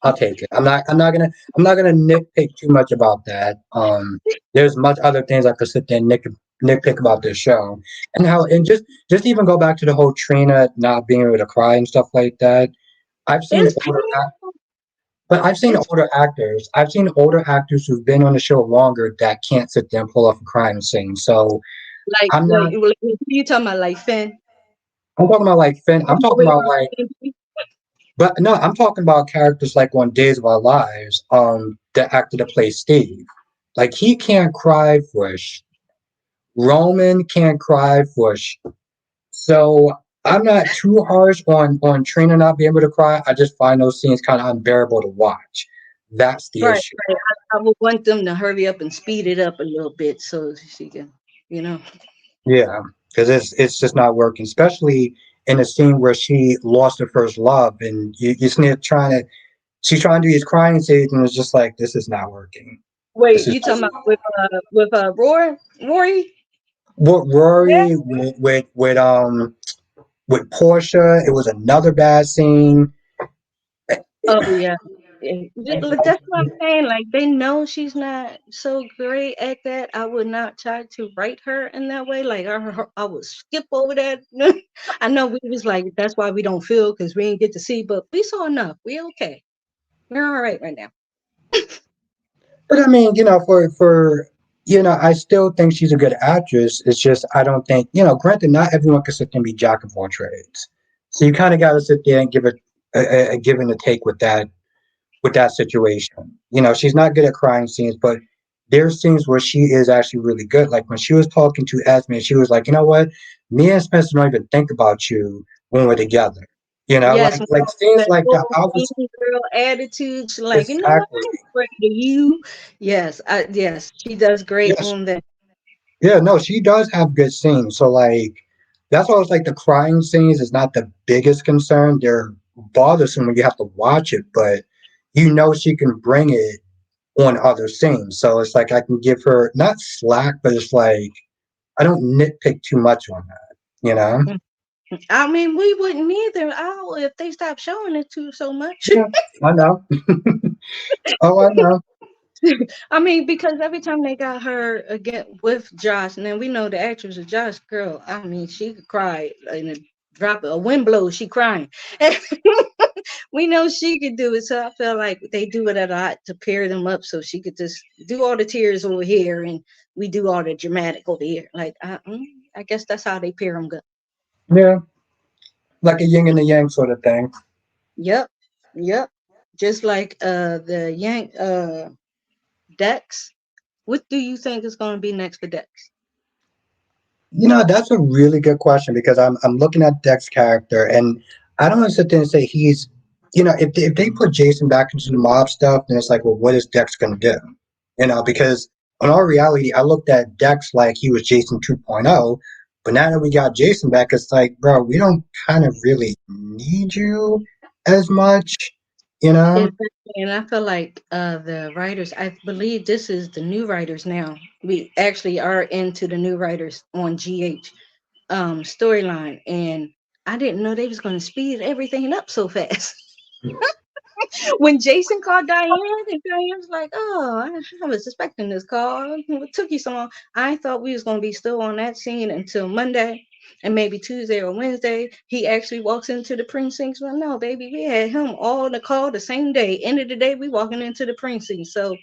I'll take it. I'm not gonna nitpick too much about that. There's much other things I could sit there and nitpick about this show, and just even go back to the whole Trina not being able to cry and stuff like that. I've seen It's older, but I've seen it's older actors. I've seen older actors who've been on the show longer that can't sit there and pull off a crying scene. So I'm not. like you talking about like Finn. I'm talking about like Finn. I'm talking about like. But no, I'm talking about characters like on Days of Our Lives, the actor that plays Steve. Like he can't cry for Roman can't cry for So I'm not too harsh on Trina not being able to cry. I just find those scenes kind of unbearable to watch. That's the Right, issue. right. I would want them to hurry up and speed it up a little bit so she can, you know. Yeah, because it's just not working, especially in a scene where she lost her first love, and you see her she's trying to do these crying scenes, and it's just like this is not working. Wait, This is you talking about with Rory? what Yeah. Rory with Portia. It was another bad scene. Oh yeah. That's what I'm saying. Like they know she's not so great at that. I would not try to write her in that way. Like I would skip over that. I know we was like that's why we don't feel because we didn't get to see, but we saw enough. We okay. We're all right now. But I mean, I still think she's a good actress. It's just I don't think Granted, not everyone can sit there and be jack of all trades. So you kind of got to sit there and give it a give and a take with that situation. She's not good at crying scenes, but there's scenes where she is actually really good. Like when she was talking to Esme, she was like, you know what, me and Spencer don't even think about you when we're together. You know, Yes, like the scenes like that. whole I mean was girl attitude. She's like, you know what? exactly I ain't afraid of you. Yes, yes, she does great yes. on that. Yeah, no, she does have good scenes. So like that's why it's like the crying scenes is not the biggest concern. They're bothersome when you have to watch it, but you know she can bring it on other scenes. So it's like I can give her not slack, but it's like I don't nitpick too much on that, you know? Mm. I mean, we wouldn't either. Oh, if they stop showing it to so much. Yeah, I know. Oh, I know. I mean, because every time they got her again with Josh, and then we know the actress is Josh, girl. I mean, she could cry in a drop of a wind blow. She crying. We know she could do it, so I feel like they do it a lot to pair them up, so she could just do all the tears over here, and we do all the dramatic over here. Like, I guess that's how they pair them. Good. Yeah, like a yin and a yang sort of thing. Yep, yep. Just like the Yank Dex. What do you think is going to be next for Dex? You know, that's a really good question because I'm looking at Deck's character and I don't want to sit there and say he's, you know, if they put Jason back into the mob stuff, then it's like, well, what is Dex going to do? You know, because in all reality, I looked at Dex like he was Jason 2.0, but now that we got Jason back, it's like, bro, we don't kind of really need you as much, you know? Exactly, and I feel like the writers. I believe this is the new writers now. We actually are into the new writers on GH storyline, and I didn't know they was going to speed everything up so fast. When Jason called Diane, and Diane was like, "Oh, I was expecting this call. What took you so long?" I thought we was gonna be still on that scene until Monday, and maybe Tuesday or Wednesday. He actually walks into the precinct. Well, no, baby, we had him all the call the same day. End of the day, we walking into the precinct. So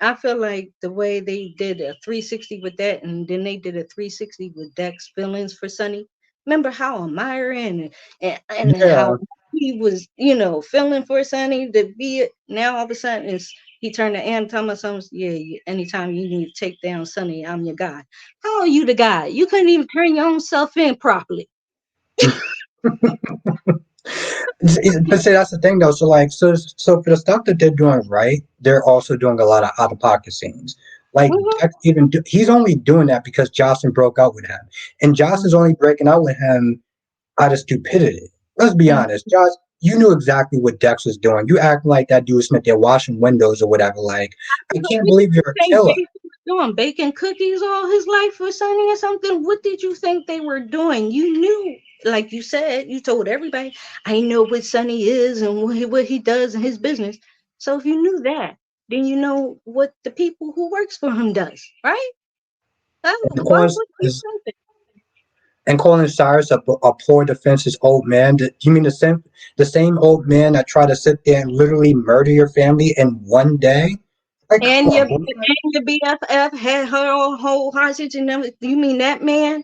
I feel like the way they did a 360 with that, and then they did a 360 with Dex feelings for Sonny. Remember how admiring and how Yeah. he was, feeling for Sonny to be it. Now all of a sudden he turned to Ann Thomas. Yeah, anytime you need to take down Sonny, I'm your guy. How are you the guy? You couldn't even turn your own self in properly. But see, that's the thing though. So for the stuff that they're doing right, they're also doing a lot of out of pocket scenes. Like Mhm. Dex he's only doing that because Jocelyn broke out with him, and Joss is only breaking out with him out of stupidity. Let's be Mhm. honest, Josh. You knew exactly what Dex was doing. You acting like that dude was Smith there washing windows or whatever. Like, I can't What did believe you you're a think killer. Jason was doing? Baking cookies all his life or something or something? What did you think they were doing? You knew, like you said, you told everybody, I know what Sonny is and what he does in his business. So if you knew that, then you know what the people who works for him does, right? And Why calling, would you think that? and calling Cyrus a poor defenseless old man. You mean the same old man that tried to sit there and literally murder your family in one day? Like, come And on, man. your BFF had her whole hostage and everything. You mean that man?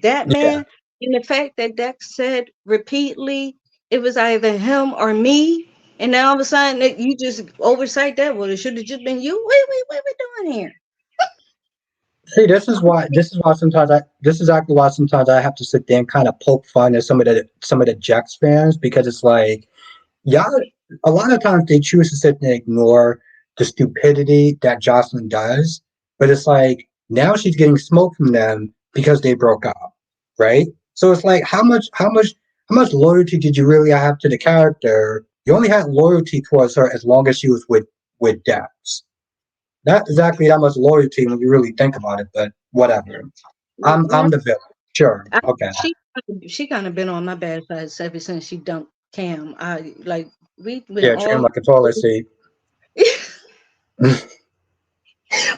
That Yeah. man, and the fact that Dex said repeatedly it was either him or me, and now all of a sudden that you just oversight that. Well, it should have just been you. Wait, what we doing here? See, this is actually why sometimes I have to sit there and kind of poke fun at some of the Jets fans because it's like y'all a lot of times they choose to sit there and ignore the stupidity that Jocelyn does, but it's like now she's getting smoke from them because they broke up, right? So it's like how much loyalty did you really have to the character? You only had loyalty towards her as long as she was with Dax. Not exactly that much loyalty when you really think about it, but whatever. I'm No, the villain. Sure. I, Okay. she kind of been on my bad side ever since she dumped Cam. I like we been Yeah, treat him all like a toilet seat. we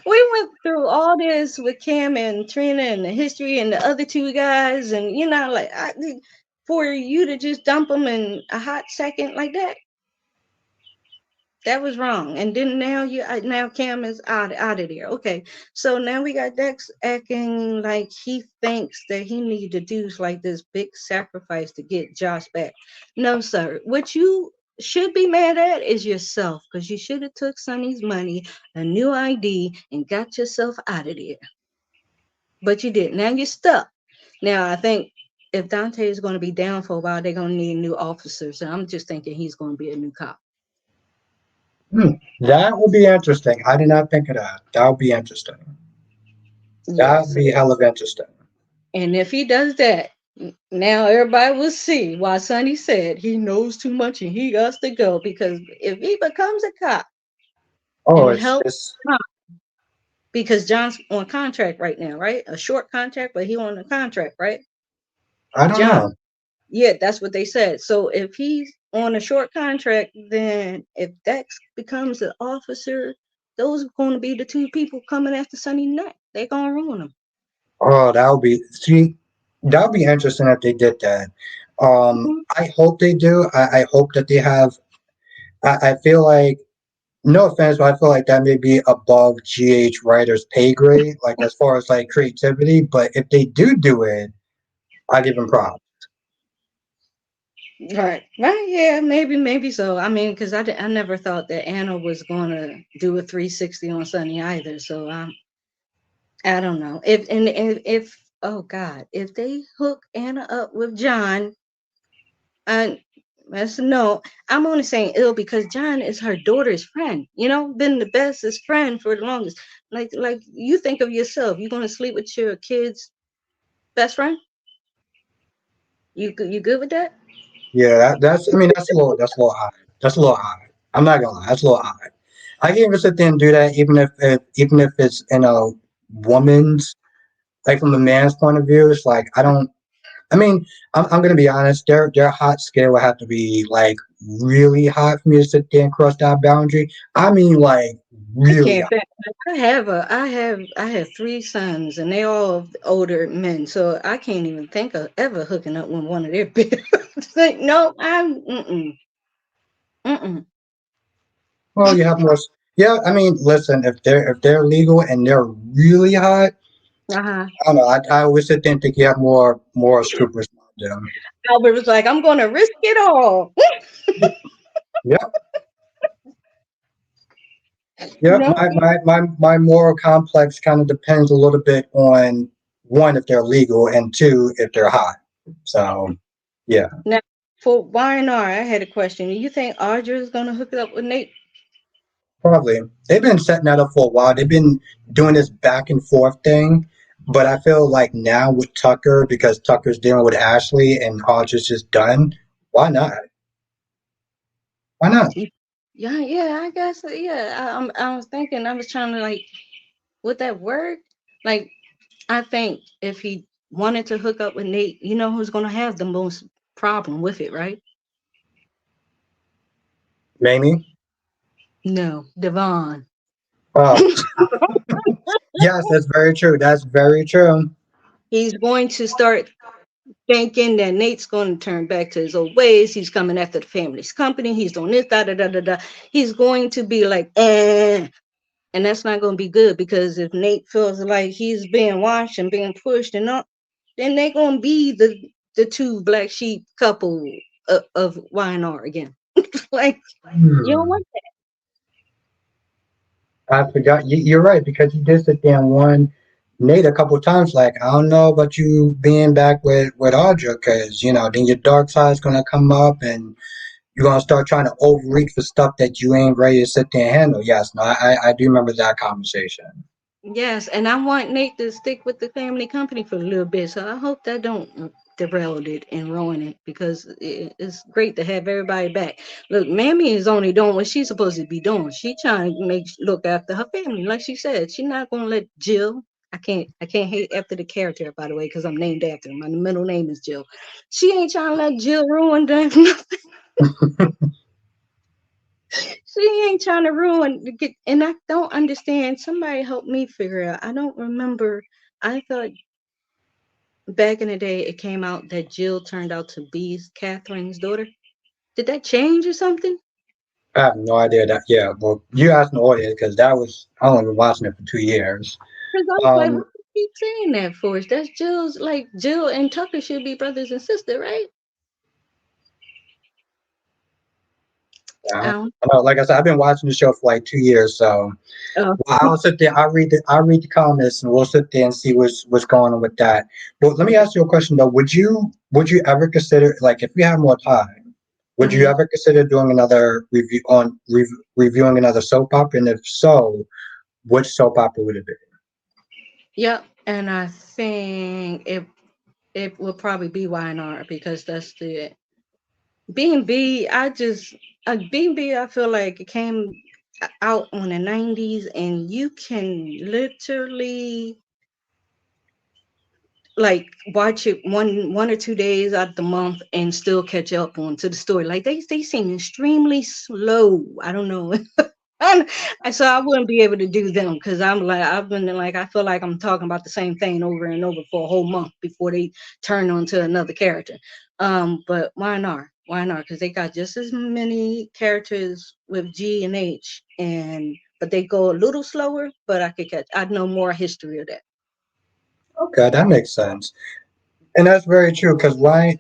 went through all this with Cam and Trina and the history and the other two guys, and for you to just dump them in a hot second like that was wrong. And then now Cam is out of there. Okay, so now we got Dex acting like he thinks that he need to do like this big sacrifice to get Josh back. No, sir. What you should be mad at is yourself because you should have took Sonny's money, a new ID, and got yourself out of there. But you didn't. Now you're stuck. Now I think if Dante is going to be down for a while, they're going to need new officers. And I'm just thinking he's going to be a new cop. Hmm. That would be interesting. I did not think of that. That would be interesting. That would Yes. be hell of interesting. And if he does that, now everybody will see why Sonny said he knows too much and he got to go. Because if he becomes a cop Oh, and it's helps, it's. because John's on contract right now, right? A short contract, but he on a contract, right? I don't John. know. Yeah, that's what they said. So if he's on a short contract, then if Dex becomes an officer, those are going to be the two people coming after Sonny next. They're going to ruin him. Oh, that would be. See, that would be interesting if they did that. Mhm. I hope they do. I hope that they have. I feel like, no offense, but I feel like that may be above GH writers' pay grade, like as far as like creativity. But if they do it, I give them props. Right. Right. Yeah. Maybe so. I mean, because I never thought that Anna was going to do a 360 on Sunny either. So I don't know if oh God, if they hook Anna up with John, and that's no, I'm only saying ill because John is her daughter's friend. Been the bestest friend for the longest. Like you think of yourself, you gonna sleep with your kid's best friend? You good with that? Yeah, that's. I mean, that's a little odd. That's a little odd. I'm not gonna lie. That's a little odd. I can't even sit there and do that, even if it's in a woman's, like from a man's point of view. It's like I don't. I mean, I'm gonna be honest. Their hot scale would have to be like really hot for me to sit there and cross that boundary. I mean, like I really can't hot. think. I have three sons and they all older men, so I can't even think of ever hooking up with one of their big. Like, no, I'm mm-mm. Well, you have more. Yeah, I mean, listen. If they're legal and they're really hot, Uh-huh. I don't know. I always sit there and think you have more scruples than them. Albert was like, I'm gonna risk it all. Yep. Yep. No, My moral complex kind of depends a little bit on, one, if they're legal, and two, if they're hot. So yeah. now for Y&R, I had a question. Do you think Audra is gonna hook it up with Nate? Probably. They've been setting that up for a while. They've been doing this back and forth thing. But I feel like now with Tucker, because Tucker's dealing with Ashley and Audrey's just done, why not? Why not? Yeah, yeah, I guess. Yeah, I was thinking. I was trying to like, would that work? Like, I think if he wanted to hook up with Nate, you know who's gonna have the most problem with it, right? Mamie? No, Devon. Oh, yes, that's very true. That's very true. He's going to start thinking that Nate's going to turn back to his old ways. He's coming after the family's company. He's doing this, da da da da da. He's going to be like, and that's not going to be good because if Nate feels like he's being watched and being pushed and up, then they're going to be the two black sheep couple of Y&R again. Like, you don't Hmm. want I forgot. You're right, because you did sit there and warn Nate a couple times, like, I don't know about you being back with Audra, because, then your dark side's going to come up and you're going to start trying to overreach for stuff that you ain't ready to sit there and handle. Yes, no, I do remember that conversation. Yes, and I want Nate to stick with the family company for a little bit. So I hope that don't derail it and ruin it because it's great to have everybody back. Look, Mammy is only doing what she's supposed to be doing. She trying to look after her family, like she said. She's not gonna let Jill. I can't hate after the character, by the way, because I'm named after her. My middle name is Jill. She ain't trying to let Jill ruin that. She ain't trying to ruin and I don't understand. Somebody help me figure out. I don't remember. I thought back in the day it came out that Jill turned out to be Catherine's daughter. Did that change or something? I have no idea that. Yeah, well, you asked the audience because I only been watching it for 2 years. Because I was like, what Um, do you keep saying that for? That's Jill's like Jill and Tucker should be brothers and sister, right? Yeah. Um, I know, like I said, I've been watching the show for like 2 years, so oh, well, I'll sit there. I read the comments, and we'll sit there and see what's going on with that. But let me ask you a question though. Would you ever consider, like, if you had more time, would you mhm. ever consider doing another reviewing another soap opera? And if so, which soap opera would it be? Yep. And I think it will probably be YNR because that's the B&B. I just B&B. I feel like it came out on the 90s, and you can literally like watch it one or 2 days out of the month and still catch up on to the story. Like they seem extremely slow. I don't know. So I wouldn't be able to do them because I'm like I've been like I feel like I'm talking about the same thing over and over for a whole month before they turn on to another character. But why not? Because they got just as many characters with G and H, and but they go a little slower. But I could catch. I know more history of that. Okay, that makes sense, and that's very true. Because why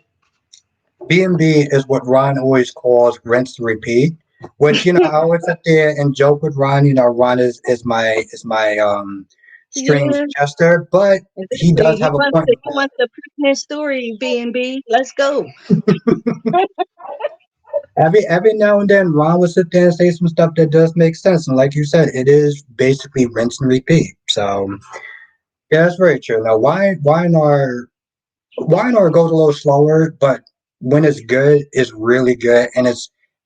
B&B is what Ron always calls rinse and repeat. Which I always sit there and joke with Ron. Ron is my strange Yeah, jester, but he exactly. does have a point with He that. wants the pregnant story. B&B. Let's go. Every now and then, Ron will sit there and say some stuff that does make sense, and like you said, it is basically rinse and repeat. So yeah, that's very true. Now, why goes a little slower, but when it's good, it's really good, and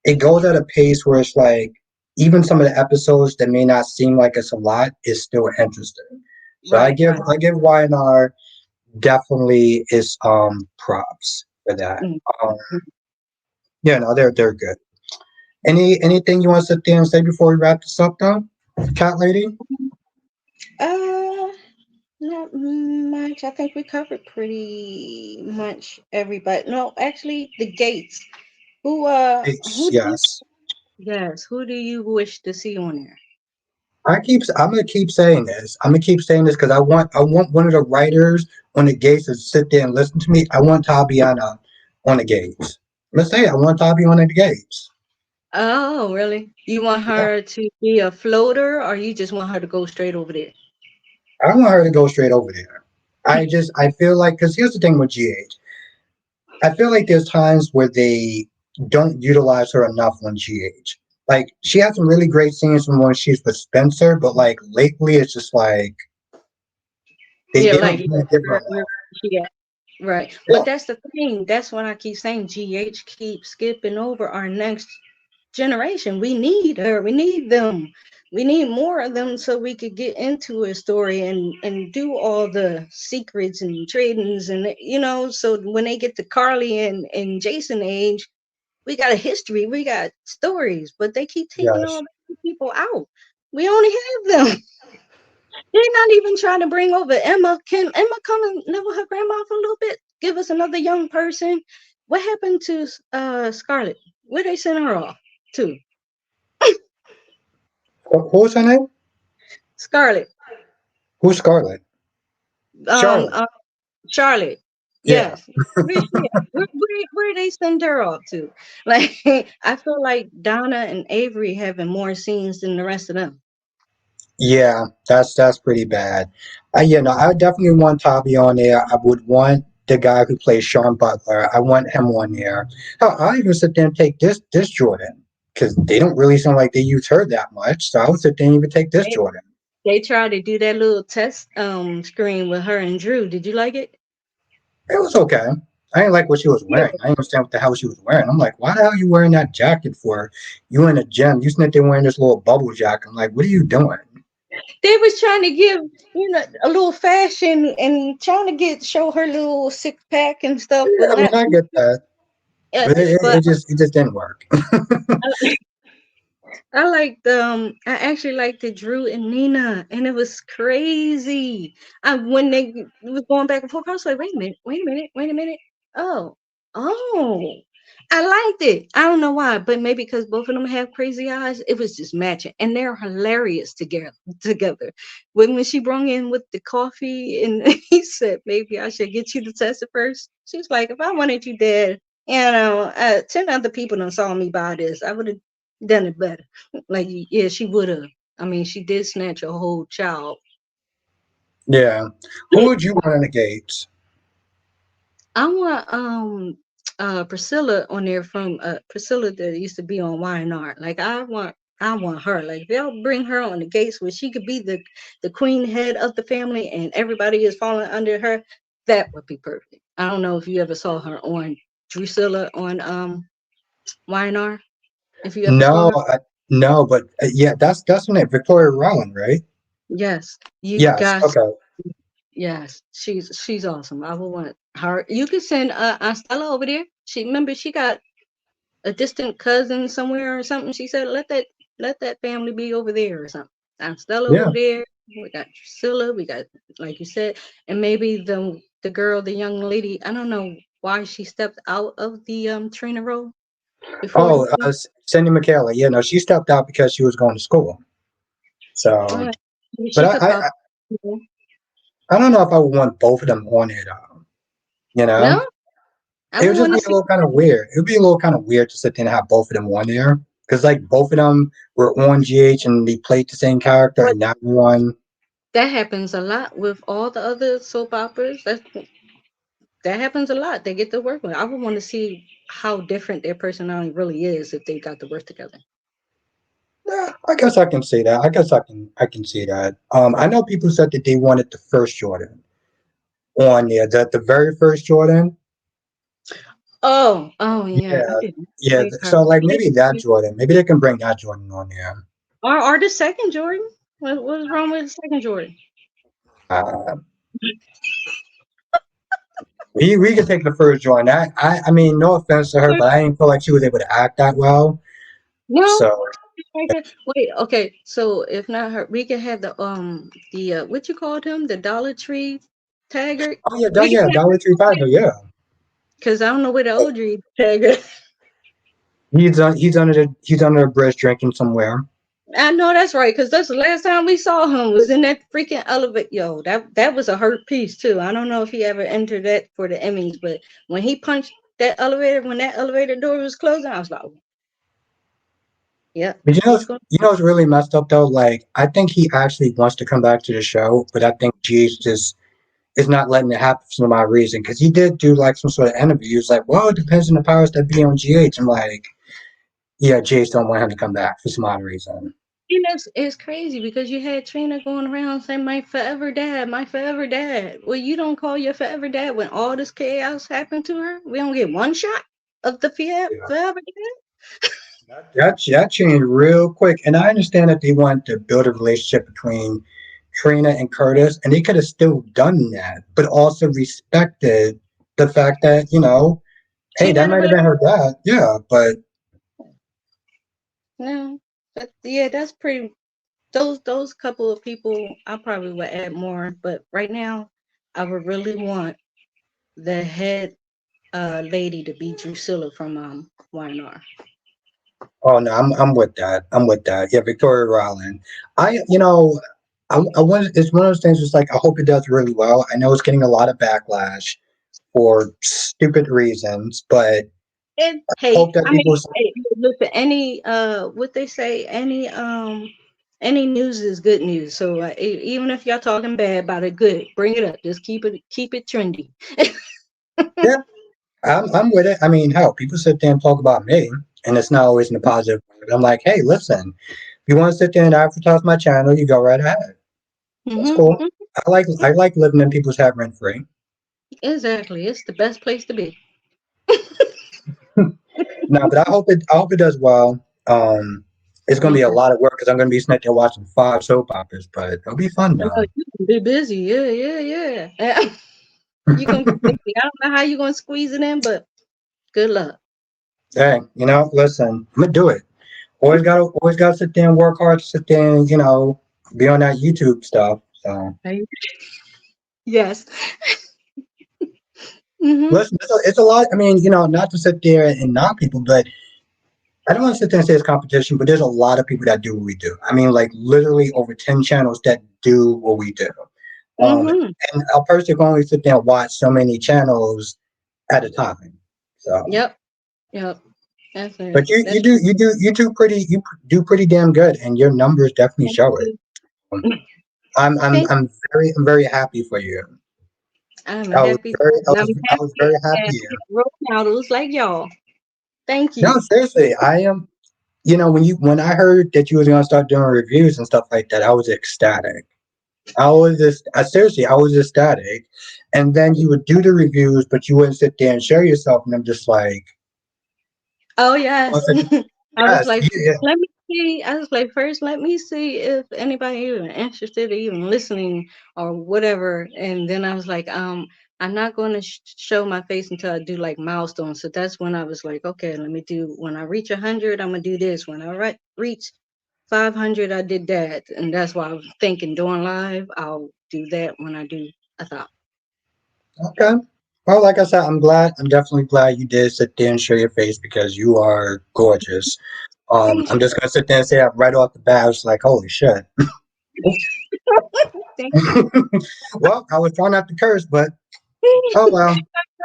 it goes at a pace where it's like even some of the episodes that may not seem like it's a lot is still interesting. So I Right, give right. I give YNR definitely is props for that. Mm. Um, yeah, no, they're good. Anything you want to sit there and say before we wrap this up, though, Cat Lady? Uh, Not much. I think we covered pretty much everybody. No, actually, the Gates. It's, Who do you? yes. Yes, who do you wish to see on there? I'm gonna keep saying this. I'm gonna keep saying this because I want one of the writers on the gates to sit there and listen to me. I want Tabiana on the gates. I'm gonna say it. I want Tabi on the gates. Oh, really? You want Yeah. her to be a floater, or you just want her to go straight over there? I want her to go straight over there. I feel like because here's the thing with GH. I feel like there's times where they don't utilize her enough on GH. Like she has some really great scenes from when she's with Spencer, but like lately it's just like Yeah, they like don't really give her where enough. she at? Right. They But don't. that's the thing. That's what I keep saying. GH keeps skipping over our next generation. We need her. We need them. We need more of them so we could get into a story and do all the secrets and tradings and so when they get to Carly and Jason age, we got a history, we got stories, but they keep taking all Yes. the people out. We only have them. They're not even trying to bring over Emma. Can Emma come and live with her grandma for a little bit? Give us another young person. What happened to Scarlett? Where they send her off to? Who's her name? Scarlett. Who's Scarlett? Um, Charlotte. um Charlotte. Yeah. Yes. Where's she at? Where they send her off to? Like I feel like Donna and Avery having more scenes than the rest of them. Yeah, that's pretty bad. I definitely want Tavi on there. I would want the guy who plays Sean Butler. I want him on there. Hell, I'll even sit there and take this Jordan because they don't really sound like they use her that much. So I would sit there and even take this They, Jordan. they tried to do that little test screen with her and Drew. Did you like it? It was okay. I didn't like what she was wearing. I didn't understand what the hell she was wearing. I'm like, why the hell are you wearing that jacket for? You in a gym. You sitting there wearing this little bubble jacket. I'm like, what are you doing? They was trying to give a little fashion and trying to get show her little six pack and stuff, but Yeah, I mean, not. I get that, Uh, but but it just didn't work. I actually liked the Drew and Nina, and it was crazy. When they was going back and forth, I was like, wait a minute. Oh, oh, I liked it. I don't know why, but maybe because both of them have crazy eyes, it was just matching, and they're hilarious together. Together, when she brought in with the coffee, and he said, maybe I should get you to test it first. She's like, if I wanted you dead, 10 other people done saw me buy this. I would have. done it better. Like, yeah, she would have. I mean, she did snatch a whole child. Yeah. Who would you want in the gates? I want Priscilla on there from Priscilla that used to be on YNR. Like I want her. Like if y'all bring her on the gates where she could be the queen head of the family and everybody is falling under her, that would be perfect. I don't know if you ever saw her on Drusilla on YNR. If you ever saw No, her. no, but yeah, that's her name, Victoria Rowland, right? Yes. You Yes. guys, Okay. yes, she's awesome. I would want her. You could send Stella over there. She remember she got a distant cousin somewhere or something. She said, let that family be over there or something. I'm Stella over Yeah. there. We got Priscilla. We got, like you said, and maybe the girl, the young lady. I don't know why she stepped out of the Trina role before Oh, the. Cindy McKayla. Yeah, no, she stepped out because she was going to school. So, Maybe but she could pop. I don't know if I would want both of them on it. You know, No, I it would would just want be to a see. little kind of weird. It would be a little kind of weird to sit there and have both of them on there because like both of them were on GH and they played the same character, But and now one. that happens a lot with all the other soap operas. That happens a lot. They get to work with. I would want to see how different their personality really is if they got to work together. Yeah, I guess I can see that. I can see that. I know people said that they wanted the first Jordan on there, the very first Jordan. Oh yeah, I Yeah, didn't yeah. like her. So like maybe that Jordan, maybe they can bring that Jordan on there. Or the second Jordan. What's wrong with the second Jordan? Uh, we could take the first Jordan. I mean, no offense to her, but I didn't feel like she was able to act that well. No, So like that. Wait, okay. So if not her, we can have the what you called him, the Dollar Tree Taggart. oh yeah, We can yeah, have Dollar Tree Tiger, yeah. because I don't know where the old Tree Taggart. He's under a bridge drinking somewhere. I know that's right, because that's the last time we saw him was in that freaking elevator. Yo, that was a hurt piece too. I don't know if he ever entered that for the Emmys, but when he punched that elevator, when that elevator door was closing, I was like, yeah, But he's going. what's really messed up though? Like I think he actually wants to come back to the show, but I think G's just is not letting it happen for some odd reason. Because he did do like some sort of interviews, like, well, it depends on the powers that be on GH. I'm like, yeah, G's don't want him to come back for some odd reason. You know, it's crazy because you had Trina going around saying, my forever dad, my forever dad. Well, you don't call your forever dad when all this chaos happened to her? We don't get one shot of the forever dad? That changed real quick, and I understand that they wanted to build a relationship between Trina and Curtis, and they could have still done that, but also respected the fact that hey, She that had a might have relationship. been her dad, yeah, but No, but yeah, that's pretty. Those couple of people, I probably would add more. But right now, I would really want the head lady to be Drusilla from YNR. oh no, I'm with that. I'm with that. Yeah, Victoria Rowland. I want. It's one of those things. It's like I hope it does really well. I know it's getting a lot of backlash for stupid reasons, but And I hey, hope that I mean, people. hey, listen, what they say, any news is good news. So even if y'all talking bad about it, good, bring it up. Just keep it trendy. Yeah, I'm with it. I mean, hell, people sit there and talk about me, and it's not always in a positive way. I'm like, hey, listen, if you want to sit there and advertise my channel, you go right ahead. That's cool. Hmm. I like living in people's head rent free. Exactly, it's the best place to be. No, but I hope it does well. It's gonna Me be a too. lot of work because I'm gonna be sitting there watching 5 soap operas, but it'll be fun I know though. you can be busy. Yeah, yeah, yeah. You're gonna be busy. I don't know how you're gonna squeeze it in, but good luck. Hey, listen, I'm gonna do it. Always gotta sit there and work hard to sit there and be on that YouTube stuff. So Hey. Yes. Hmm. listen, it's a lot. I mean, not to sit there and knock people, but I don't want to sit there and say it's competition, but there's a lot of people that do what we do. I mean, like literally over 10 channels that do what we do. Um, Hmm. and a person can only sit there and watch so many channels at a time. So Yep. Yep. That's But it. you That's do do pretty damn good, and your numbers definitely show it. thank I'm very happy for you. I'm a happy person. I'm I was very happy happy. and role models like y'all. Thank No, you. seriously, I am. When I heard that you was gonna start doing reviews and stuff like that, I was ecstatic. Seriously, I was ecstatic. And then you would do the reviews, but you wouldn't sit there and share yourself. And I'm just like, Oh I yes. was like, I was yes, like, yeah, let me see. I was like, first, let me see if anybody even interested or even listening or whatever. And then I was like, I'm not going to show my face until I do like milestones. So that's when I was like, okay, let me do. When I reach 100, I'm gonna do this. When I reach 500, I did that, and that's why I was thinking doing live. I'll do that when I do a thought. okay. Well, like I said, I'm definitely glad you did sit there and show your face because you are gorgeous. Thank I'm you. just gonna sit there and say that right off the bat. I was like, holy shit. Thank you. Well, I was trying not to curse, but oh well.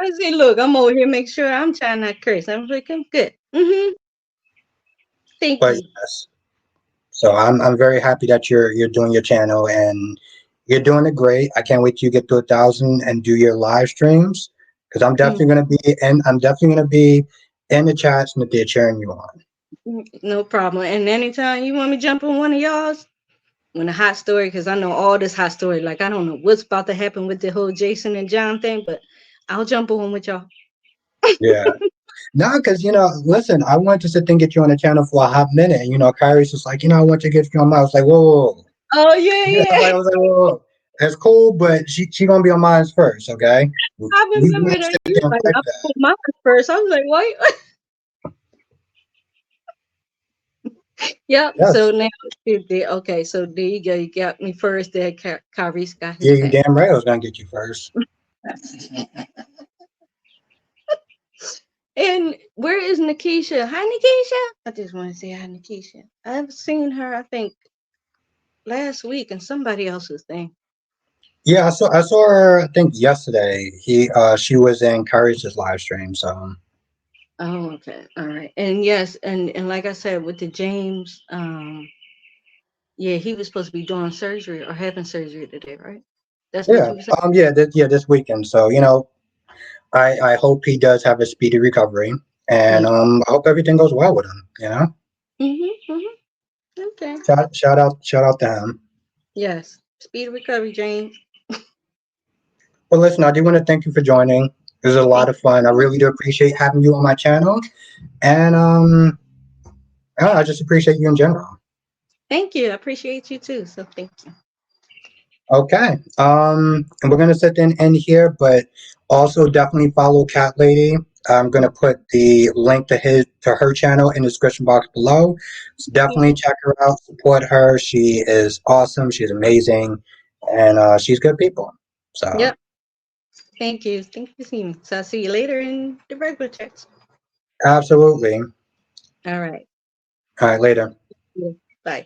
I say, look, I'm over here. Make sure I'm trying not to curse. I'm like, I'm good. Thank But you. yes. So I'm very happy that you're doing your channel and you're doing it great. I can't wait till you get to 1,000 and do your live streams because I'm definitely gonna be in the chats and they're cheering you on. No problem. And anytime you want me to jump on one of y'all's, when a hot story, because I know all this hot story. Like I don't know what's about to happen with the whole Jason and John thing, but I'll jump on with y'all. Yeah. No, because listen, I wanted to sit there and get you on the channel for a hot minute, and Kyrie's just like, I want to get you on mine. I was like, whoa, whoa, whoa. Oh yeah, I yeah. was like, whoa, whoa, whoa. That's cool, but she gonna be on mine first, okay? I We remember gonna that sit you there and like fight I for that. put mine first. I was like, what? Yep. So Yes. now okay. So there you go. You got me first. There, Kyrie's got Yeah, his you back. damn right I was gonna get you first. And where is Nikisha? Hi, Nikisha. I just want to say hi, Nikisha. I've seen her, I think, last week in somebody else's thing. Yeah, I saw her. I think yesterday. She was in Kyrie's live stream. So Oh, okay. All right. And yes, and like I said, with the James, yeah, he was supposed to be doing surgery or having surgery today, right? That's what yeah, you were saying. this weekend. So I hope he does have a speedy recovery, and Mm. I hope everything goes well with him. Okay. Shout out to him. Yes. Speed recovery, James. Well, listen, I do want to thank you for joining. It was a lot Thank of fun. I you. really do appreciate having you on my channel, and I just appreciate you in general. Thank you. I appreciate you too. So thank you. Okay. And we're gonna sit there and end here, but also definitely follow Cat Lady. I'm gonna put the link to her channel in the description box below. So definitely check her out, support her. She is awesome. She's amazing, and she's good people. So Yep. Thank you. Thank you, Seema. So I'll see you later in the regular chats. absolutely. All right. All right, later. Yeah. Bye.